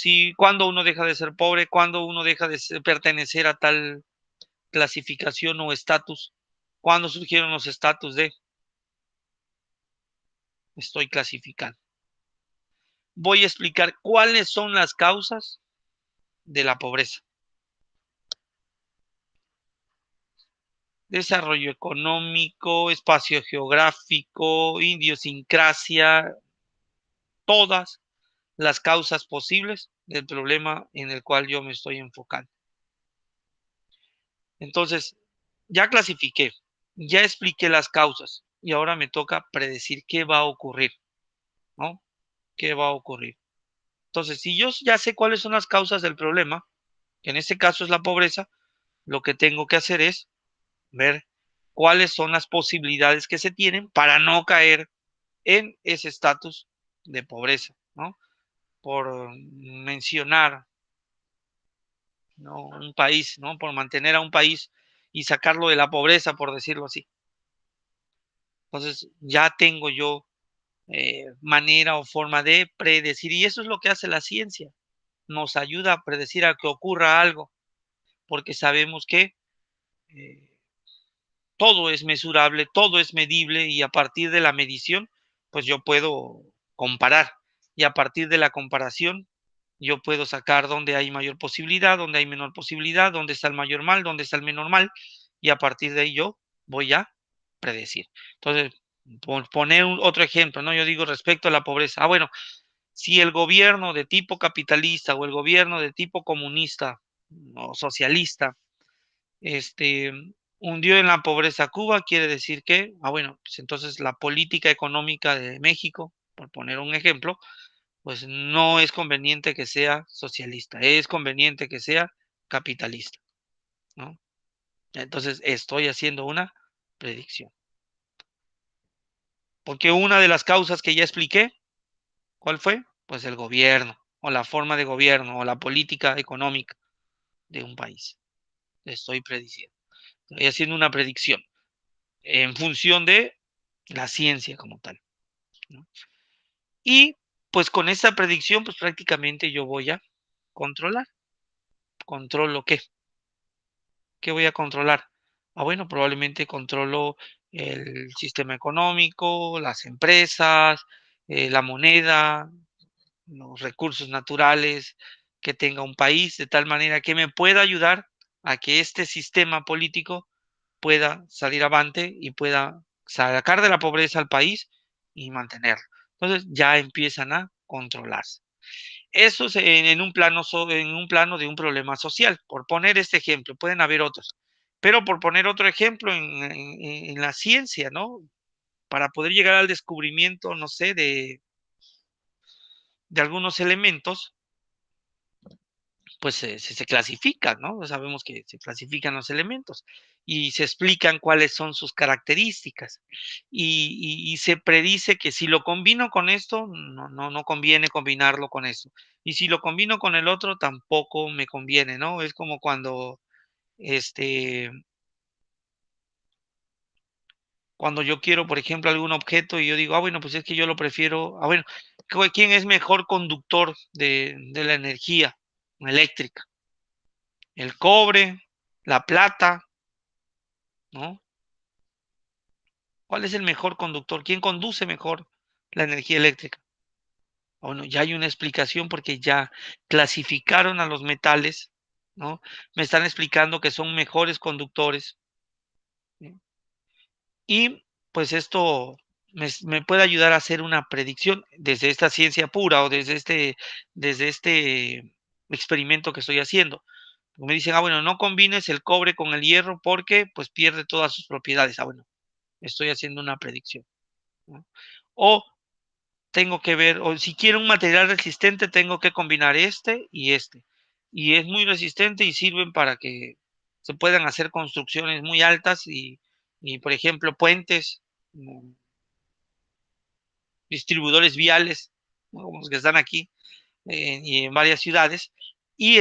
Speaker 1: uno deja de ser pobre? ¿Cuándo uno deja de pertenecer a tal clasificación o estatus? ¿Cuándo surgieron los estatus de estoy clasificando? Voy a explicar cuáles son las causas de la pobreza. Desarrollo económico, espacio geográfico, idiosincrasia, todas las causas posibles del problema en el cual yo me estoy enfocando. Entonces, ya clasifiqué, ya expliqué las causas y ahora me toca predecir qué va a ocurrir, ¿no? ¿Qué va a ocurrir? Entonces, si yo ya sé cuáles son las causas del problema, que en este caso es la pobreza, lo que tengo que hacer es ver cuáles son las posibilidades que se tienen para no caer en ese estatus de pobreza, ¿no? Por mencionar, ¿no? Un país, ¿no? Por mantener a un país y sacarlo de la pobreza, por decirlo así. Entonces, ya tengo yo manera o forma de predecir, y eso es lo que hace la ciencia, nos ayuda a predecir a que ocurra algo, porque sabemos que eh, todo es mesurable, todo es medible, y a partir de la medición, pues yo puedo comparar, y a partir de la comparación, yo puedo sacar dónde hay mayor posibilidad, dónde hay menor posibilidad, dónde está el mayor mal, dónde está el menor mal, y a partir de ahí yo voy a predecir. Entonces, por poner otro ejemplo, ¿no? Yo digo respecto a la pobreza. Bueno, Si el gobierno de tipo capitalista o el gobierno de tipo comunista o socialista este, hundió en la pobreza a Cuba, quiere decir que, bueno, pues entonces la política económica de México, por poner un ejemplo, pues no es conveniente que sea socialista, es conveniente que sea capitalista, ¿no? Entonces estoy haciendo una predicción. Porque una de las causas que ya expliqué, ¿cuál fue? Pues el gobierno, o la forma de gobierno, o la política económica de un país. Estoy prediciendo. Estoy haciendo una predicción en función de la ciencia como tal, ¿no? Y pues con esa predicción, pues prácticamente yo voy a controlar. ¿Controlo qué? ¿Qué voy a controlar? Bueno, probablemente controlo el sistema económico, las empresas, la moneda, los recursos naturales que tenga un país, de tal manera que me pueda ayudar a que este sistema político pueda salir avante y pueda sacar de la pobreza al país y mantenerlo. Entonces ya empiezan a controlarse. Eso es en un plano, en un plano de un problema social. Por poner este ejemplo, pueden haber otros. Pero por poner otro ejemplo en la ciencia, ¿no? Para poder llegar al descubrimiento, no sé, de algunos elementos, pues se clasifican, ¿no? Sabemos que se clasifican los elementos y se explican cuáles son sus características. Y se predice que si lo combino con esto, no conviene combinarlo con esto. Y si lo combino con el otro, tampoco me conviene, ¿no? Es como cuando, este, cuando yo quiero, por ejemplo, algún objeto y yo digo, bueno, pues es que yo lo prefiero, bueno, ¿quién es mejor conductor de la energía eléctrica? El cobre, la plata, ¿no? ¿Cuál es el mejor conductor? ¿Quién conduce mejor la energía eléctrica? Bueno, ya hay una explicación porque ya clasificaron a los metales, ¿no? Me están explicando que son mejores conductores, ¿sí? Y pues esto me puede ayudar a hacer una predicción desde esta ciencia pura o desde este experimento que estoy haciendo. Me dicen, bueno, no combines el cobre con el hierro porque pues pierde todas sus propiedades. Bueno, estoy haciendo una predicción, ¿no? O tengo que ver, o si quiero un material resistente, tengo que combinar este y este. Y es muy resistente y sirven para que se puedan hacer construcciones muy altas y por ejemplo, puentes, distribuidores viales, ¿no? Como los que están aquí y en varias ciudades. Y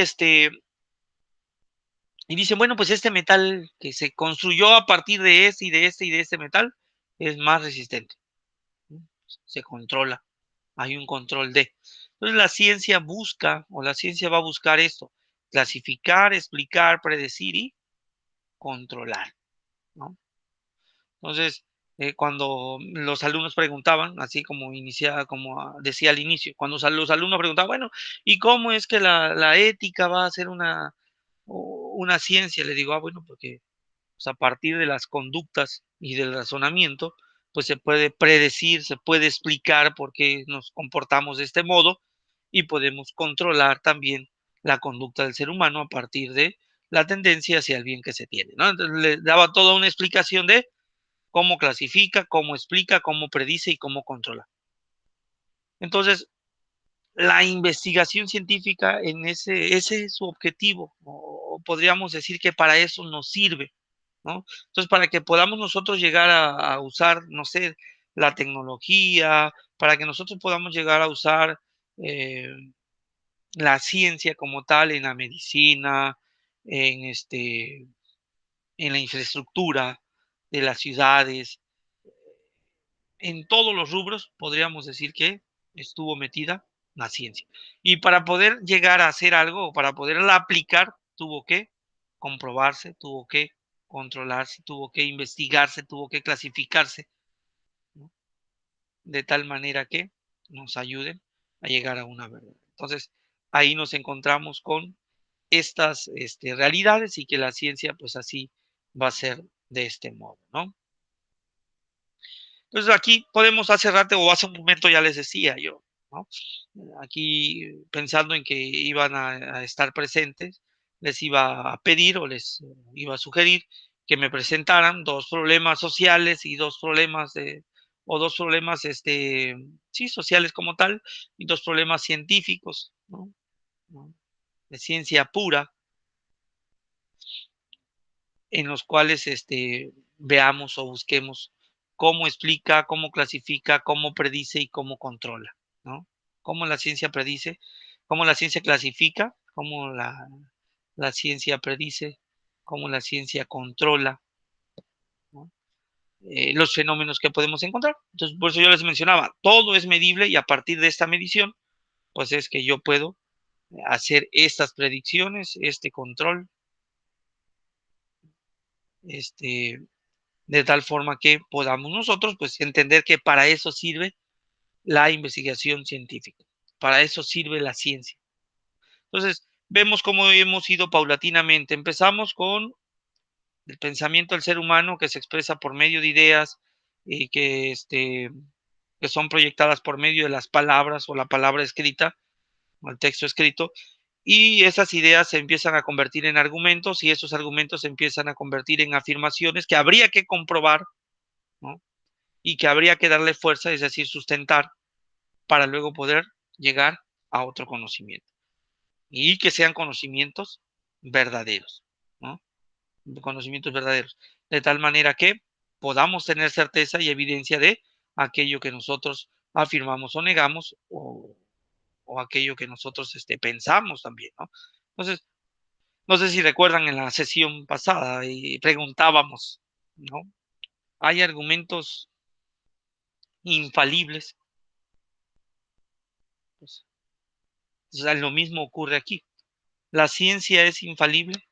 Speaker 1: y dicen, bueno, pues este metal que se construyó a partir de este y de este y de este metal es más resistente, ¿no? Se controla. Hay un control de. Entonces la ciencia busca o la ciencia va a buscar esto, clasificar, explicar, predecir y controlar, ¿no? Entonces, cuando los alumnos preguntaban, así como decía al inicio, cuando los alumnos preguntaban, bueno, ¿y cómo es que la ética va a ser una ciencia? Le digo, bueno, porque pues, a partir de las conductas y del razonamiento, pues se puede predecir, se puede explicar por qué nos comportamos de este modo y podemos controlar también la conducta del ser humano a partir de la tendencia hacia el bien que se tiene, ¿no? Entonces le daba toda una explicación de cómo clasifica, cómo explica, cómo predice y cómo controla. Entonces, la investigación científica ese es su objetivo, o podríamos decir que para eso nos sirve, ¿no? Entonces, para que podamos nosotros llegar a usar, no sé, la tecnología, para que nosotros podamos llegar a usar eh, la ciencia como tal en la medicina, en, en la infraestructura de las ciudades, en todos los rubros, podríamos decir que estuvo metida la ciencia. Y para poder llegar a hacer algo, o para poderla aplicar, tuvo que comprobarse, tuvo que controlarse, tuvo que investigarse, tuvo que clasificarse, ¿no? De tal manera que nos ayuden a llegar a una verdad. Entonces, ahí nos encontramos con estas realidades y que la ciencia, pues así va a ser de este modo, ¿no? Entonces aquí podemos hace rato o hace un momento ya les decía yo, ¿no? Aquí, pensando en que iban a estar presentes, les iba a pedir o les iba a sugerir que me presentaran 2 problemas sociales y 2 problemas o 2 problemas, sí, sociales como tal, y 2 problemas científicos, ¿no? De ciencia pura, en los cuales, veamos o busquemos cómo explica, cómo clasifica, cómo predice y cómo controla, ¿no? Cómo la ciencia predice, cómo la ciencia clasifica, cómo la ciencia predice, cómo la ciencia controla, ¿no? Los fenómenos que podemos encontrar. Entonces, por eso yo les mencionaba, todo es medible y a partir de esta medición, pues es que yo puedo hacer estas predicciones, este control, este, de tal forma que podamos nosotros, pues, entender que para eso sirve la investigación científica, para eso sirve la ciencia. Entonces, vemos cómo hemos ido paulatinamente. Empezamos con el pensamiento del ser humano que se expresa por medio de ideas y que son proyectadas por medio de las palabras o la palabra escrita o el texto escrito, y esas ideas se empiezan a convertir en argumentos y esos argumentos se empiezan a convertir en afirmaciones que habría que comprobar, ¿no? Y que habría que darle fuerza, es decir, sustentar, para luego poder llegar a otro conocimiento. Y que sean conocimientos verdaderos, ¿no? Conocimientos verdaderos. De tal manera que podamos tener certeza y evidencia de aquello que nosotros afirmamos o negamos, o aquello que nosotros pensamos también, ¿no? Entonces, no sé si recuerdan en la sesión pasada y preguntábamos, ¿no? ¿Hay argumentos infalibles? Pues, o sea, lo mismo ocurre aquí. ¿La ciencia es infalible?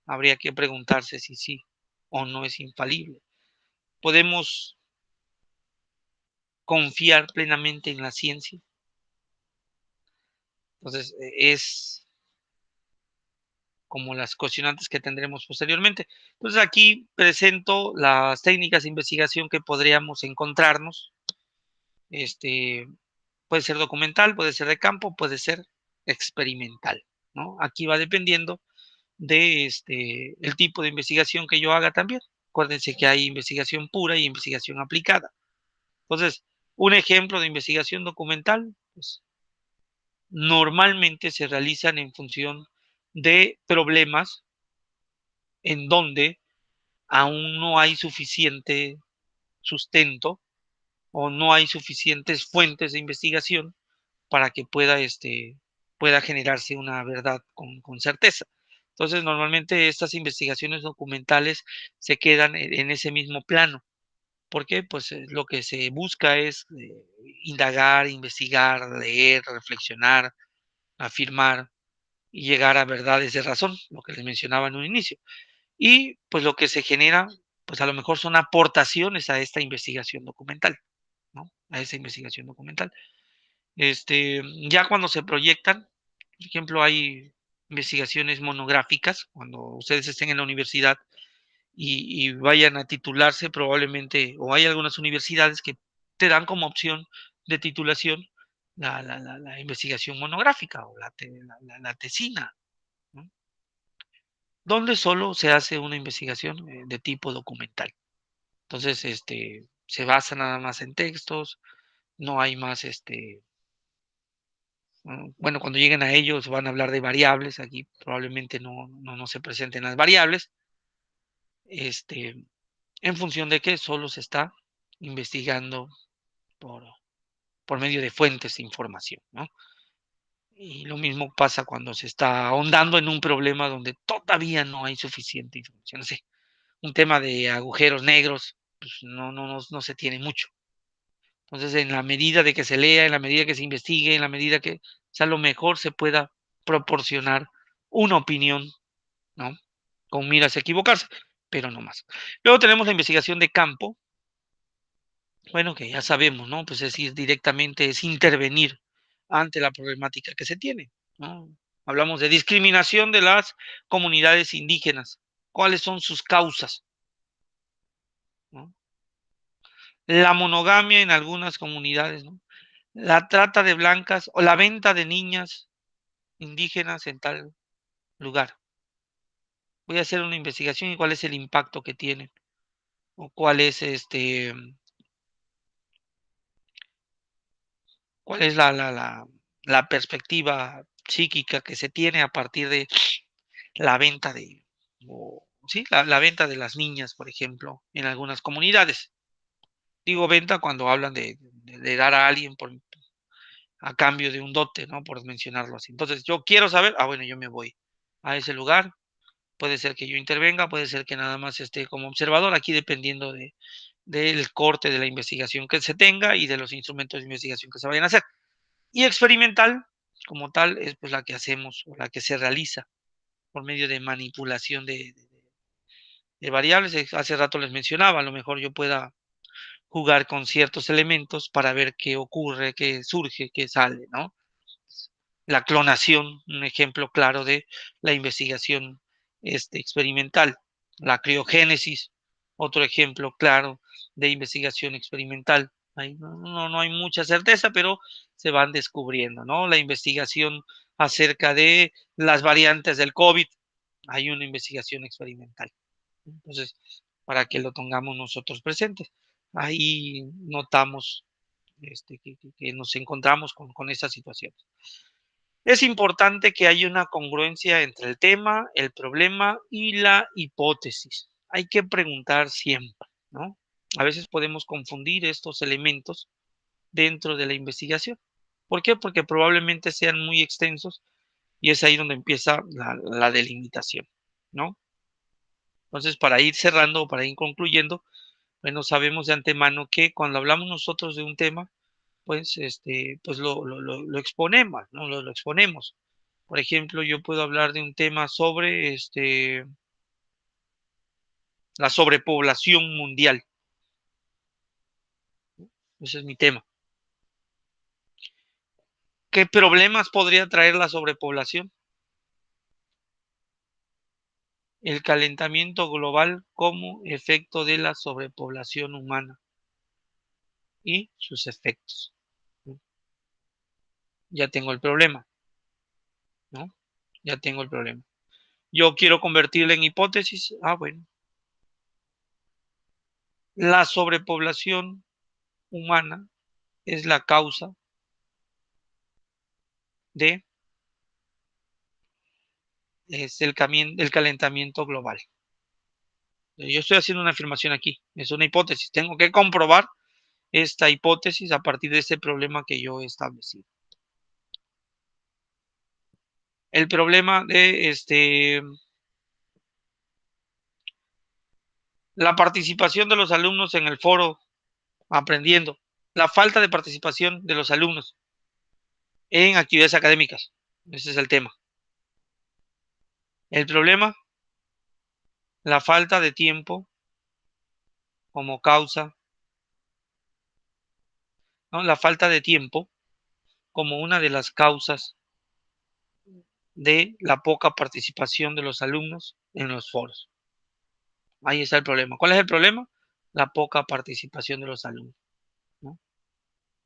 Speaker 1: Habría que preguntarse si sí o no es infalible. ¿Podemos confiar plenamente en la ciencia? Entonces, es como las cuestionantes que tendremos posteriormente. Entonces, aquí presento las técnicas de investigación que podríamos encontrarnos. Este, puede ser documental, puede ser de campo, puede ser experimental, ¿no? Aquí va dependiendo de el tipo de investigación que yo haga también. Acuérdense que hay investigación pura y investigación aplicada. Entonces, un ejemplo de investigación documental, pues, normalmente se realizan en función de problemas en donde aún no hay suficiente sustento o no hay suficientes fuentes de investigación para que pueda generarse una verdad con certeza. Entonces, normalmente estas investigaciones documentales se quedan en ese mismo plano. ¿Por qué? Pues lo que se busca es indagar, investigar, leer, reflexionar, afirmar y llegar a verdades de razón, lo que les mencionaba en un inicio. Y pues lo que se genera, pues a lo mejor son aportaciones a esta investigación documental, ¿no? A esa investigación documental. Ya cuando se proyectan, por ejemplo, hay investigaciones monográficas, cuando ustedes estén en la universidad y vayan a titularse probablemente, o hay algunas universidades que te dan como opción de titulación la investigación monográfica o la tesina, ¿no? Donde solo se hace una investigación de tipo documental. Entonces, se basa nada más en textos, no hay más, bueno, cuando lleguen a ellos van a hablar de variables, aquí probablemente no se presenten las variables, este, en función de que solo se está investigando por, por medio de fuentes de información, ¿no? Y lo mismo pasa cuando se está ahondando en un problema donde todavía no hay suficiente información. No sé, un tema de agujeros negros, pues no se tiene mucho. Entonces, en la medida de que se lea, en la medida que se investigue, en la medida que, o sea, lo mejor se pueda proporcionar una opinión, ¿no? Con miras a equivocarse, pero no más. Luego tenemos la investigación de campo, bueno, que ya sabemos, ¿no? Pues es ir directamente, es intervenir ante la problemática que se tiene, ¿no? Hablamos de discriminación de las comunidades indígenas. ¿Cuáles son sus causas? ¿No? La monogamia en algunas comunidades, ¿no? la trata de blancas o la venta de niñas indígenas en tal lugar. Voy a hacer una investigación y cuál es el impacto que tienen o cuál es la perspectiva psíquica que se tiene a partir de la venta de, sí, la venta de las niñas, por ejemplo, en algunas comunidades. Digo venta cuando hablan de dar a alguien a cambio de un dote, ¿no? Por mencionarlo así. Entonces, yo quiero saber, bueno, yo me voy a ese lugar. Puede ser que yo intervenga, puede ser que nada más esté como observador, aquí dependiendo del corte de la investigación que se tenga y de los instrumentos de investigación que se vayan a hacer. Y experimental, como tal, es pues la que hacemos o la que se realiza por medio de manipulación de variables. Hace rato les mencionaba, a lo mejor yo pueda jugar con ciertos elementos para ver qué ocurre, qué surge, qué sale, ¿no? La clonación, un ejemplo claro de la investigación experimental. La criogénesis, otro ejemplo claro de investigación experimental. Ahí no hay mucha certeza, pero se van descubriendo, ¿no? La investigación acerca de las variantes del COVID, hay una investigación experimental. Entonces, para que lo tengamos nosotros presentes. Ahí notamos que nos encontramos con esta situación. Es importante que haya una congruencia entre el tema, el problema y la hipótesis. Hay que preguntar siempre, ¿no? A veces podemos confundir estos elementos dentro de la investigación. ¿Por qué? Porque probablemente sean muy extensos y es ahí donde empieza la delimitación, ¿no? Entonces, para ir cerrando o para ir concluyendo, bueno, sabemos de antemano que cuando hablamos nosotros de un tema, pues, pues lo exponemos, ¿no? Lo exponemos. Por ejemplo, yo puedo hablar de un tema sobre la sobrepoblación mundial. Ese es mi tema. ¿Qué problemas podría traer la sobrepoblación? El calentamiento global como efecto de la sobrepoblación humana y sus efectos. Ya tengo el problema, ¿no? Ya tengo el problema. Yo quiero convertirlo en hipótesis. Bueno. La sobrepoblación humana es la causa de el calentamiento global. Yo estoy haciendo una afirmación aquí, es una hipótesis. Tengo que comprobar esta hipótesis a partir de ese problema que yo he establecido. El problema de la participación de los alumnos en el foro aprendiendo, la falta de participación de los alumnos en actividades académicas. Ese es el tema. El problema, la falta de tiempo como causa, ¿no? La falta de tiempo como una de las causas de la poca participación de los alumnos en los foros. Ahí está el problema. ¿Cuál es el problema? La poca participación de los alumnos, ¿no?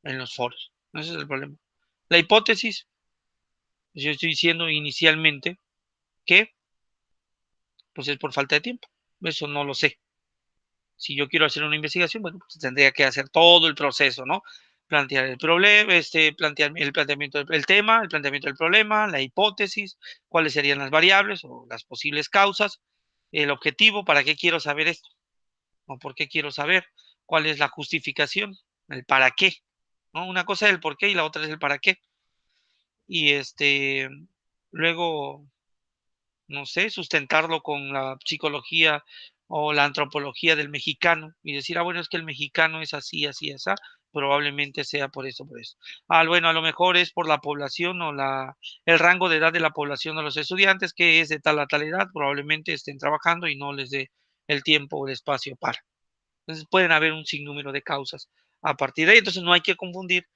Speaker 1: En los foros. Ese es el problema. La hipótesis, yo estoy diciendo inicialmente que pues es por falta de tiempo. Eso no lo sé. Si yo quiero hacer una investigación, bueno, pues tendría que hacer todo el proceso, ¿no? Plantear el problema, plantear el planteamiento del tema, el planteamiento del problema, la hipótesis, cuáles serían las variables o las posibles causas, el objetivo, para qué quiero saber esto, o por qué quiero saber, cuál es la justificación, el para qué, ¿no? Una cosa es el por qué y la otra es el para qué. Y luego no sé, sustentarlo con la psicología o la antropología del mexicano y decir, bueno, es que el mexicano es así, así, así, probablemente sea por eso, por eso. Bueno, a lo mejor es por la población o el rango de edad de la población de los estudiantes, que es de tal a tal edad, probablemente estén trabajando y no les dé el tiempo o el espacio para. Entonces pueden haber un sinnúmero de causas a partir de ahí, entonces no hay que confundir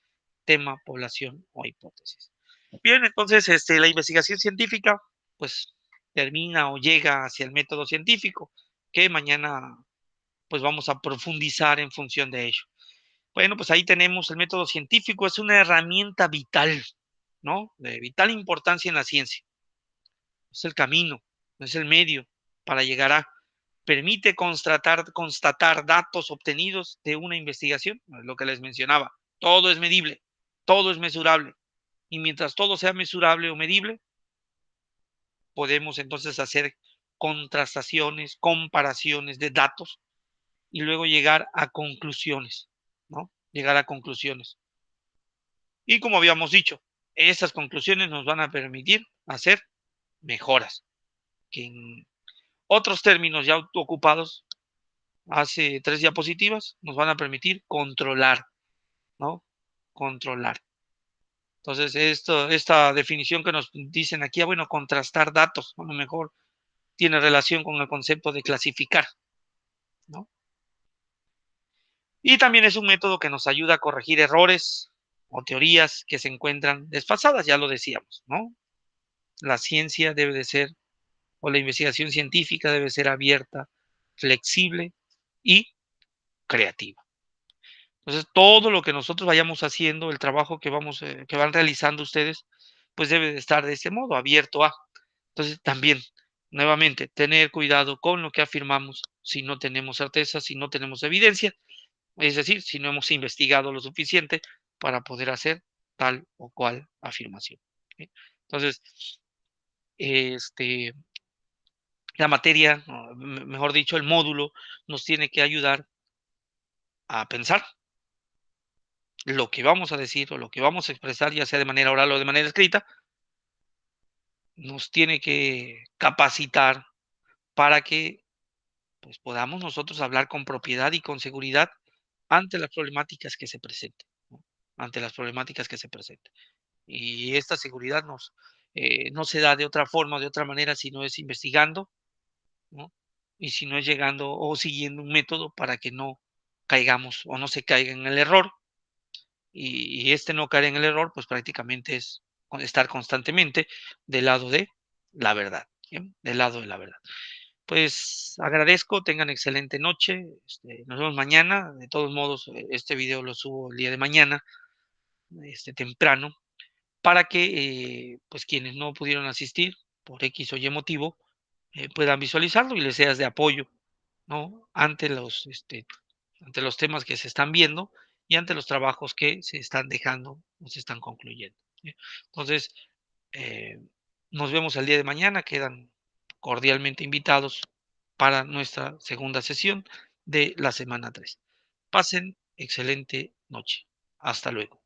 Speaker 1: tema, población o hipótesis. Bien, entonces la investigación científica, pues termina o llega hacia el método científico, que mañana pues vamos a profundizar en función de ello. Bueno, pues ahí tenemos el método científico, es una herramienta vital, ¿no? De vital importancia en la ciencia. Es el camino, es el medio para llegar a. Permite constatar datos obtenidos de una investigación, es lo que les mencionaba. Todo es medible, todo es mesurable. Y mientras todo sea mesurable o medible, podemos entonces hacer contrastaciones, comparaciones de datos y luego llegar a conclusiones, ¿no? Llegar a conclusiones. Y como habíamos dicho, esas conclusiones nos van a permitir hacer mejoras, que en otros términos ya ocupados hace 3 diapositivas, nos van a permitir controlar, ¿no? Controlar. Entonces, esta definición que nos dicen aquí, bueno, contrastar datos, a lo mejor tiene relación con el concepto de clasificar, ¿no? Y también es un método que nos ayuda a corregir errores o teorías que se encuentran desfasadas, ya lo decíamos, ¿no? La ciencia debe de ser, o la investigación científica debe ser abierta, flexible y creativa. Entonces, todo lo que nosotros vayamos haciendo, el trabajo que van realizando ustedes, pues debe de estar de ese modo, abierto a. Entonces, también, nuevamente, tener cuidado con lo que afirmamos si no tenemos certeza, si no tenemos evidencia, es decir, si no hemos investigado lo suficiente para poder hacer tal o cual afirmación. ¿Sí? Entonces, este, la materia, mejor dicho, el módulo, nos tiene que ayudar a pensar lo que vamos a decir o lo que vamos a expresar, ya sea de manera oral o de manera escrita, nos tiene que capacitar para que pues, podamos nosotros hablar con propiedad y con seguridad ante las problemáticas que se presenten, ¿no? Ante las problemáticas que se presenten. Y esta seguridad no se da de otra forma, de otra manera, si no es investigando, ¿no? Y si no es llegando o siguiendo un método para que no caigamos o no se caiga en el error. Y este no caer en el error, pues prácticamente es estar constantemente del lado de la verdad, ¿bien? Del lado de la verdad. Pues agradezco, tengan excelente noche, nos vemos mañana. De todos modos, este video lo subo el día de mañana, temprano, para que pues quienes no pudieron asistir por X o Y motivo puedan visualizarlo y les seas de apoyo, ¿no? Ante los temas que se están viendo y ante los trabajos que se están dejando o se están concluyendo. ¿Sí? Entonces, eh, nos vemos el día de mañana. Quedan cordialmente invitados para nuestra segunda sesión de la semana 3. Pasen excelente noche. Hasta luego.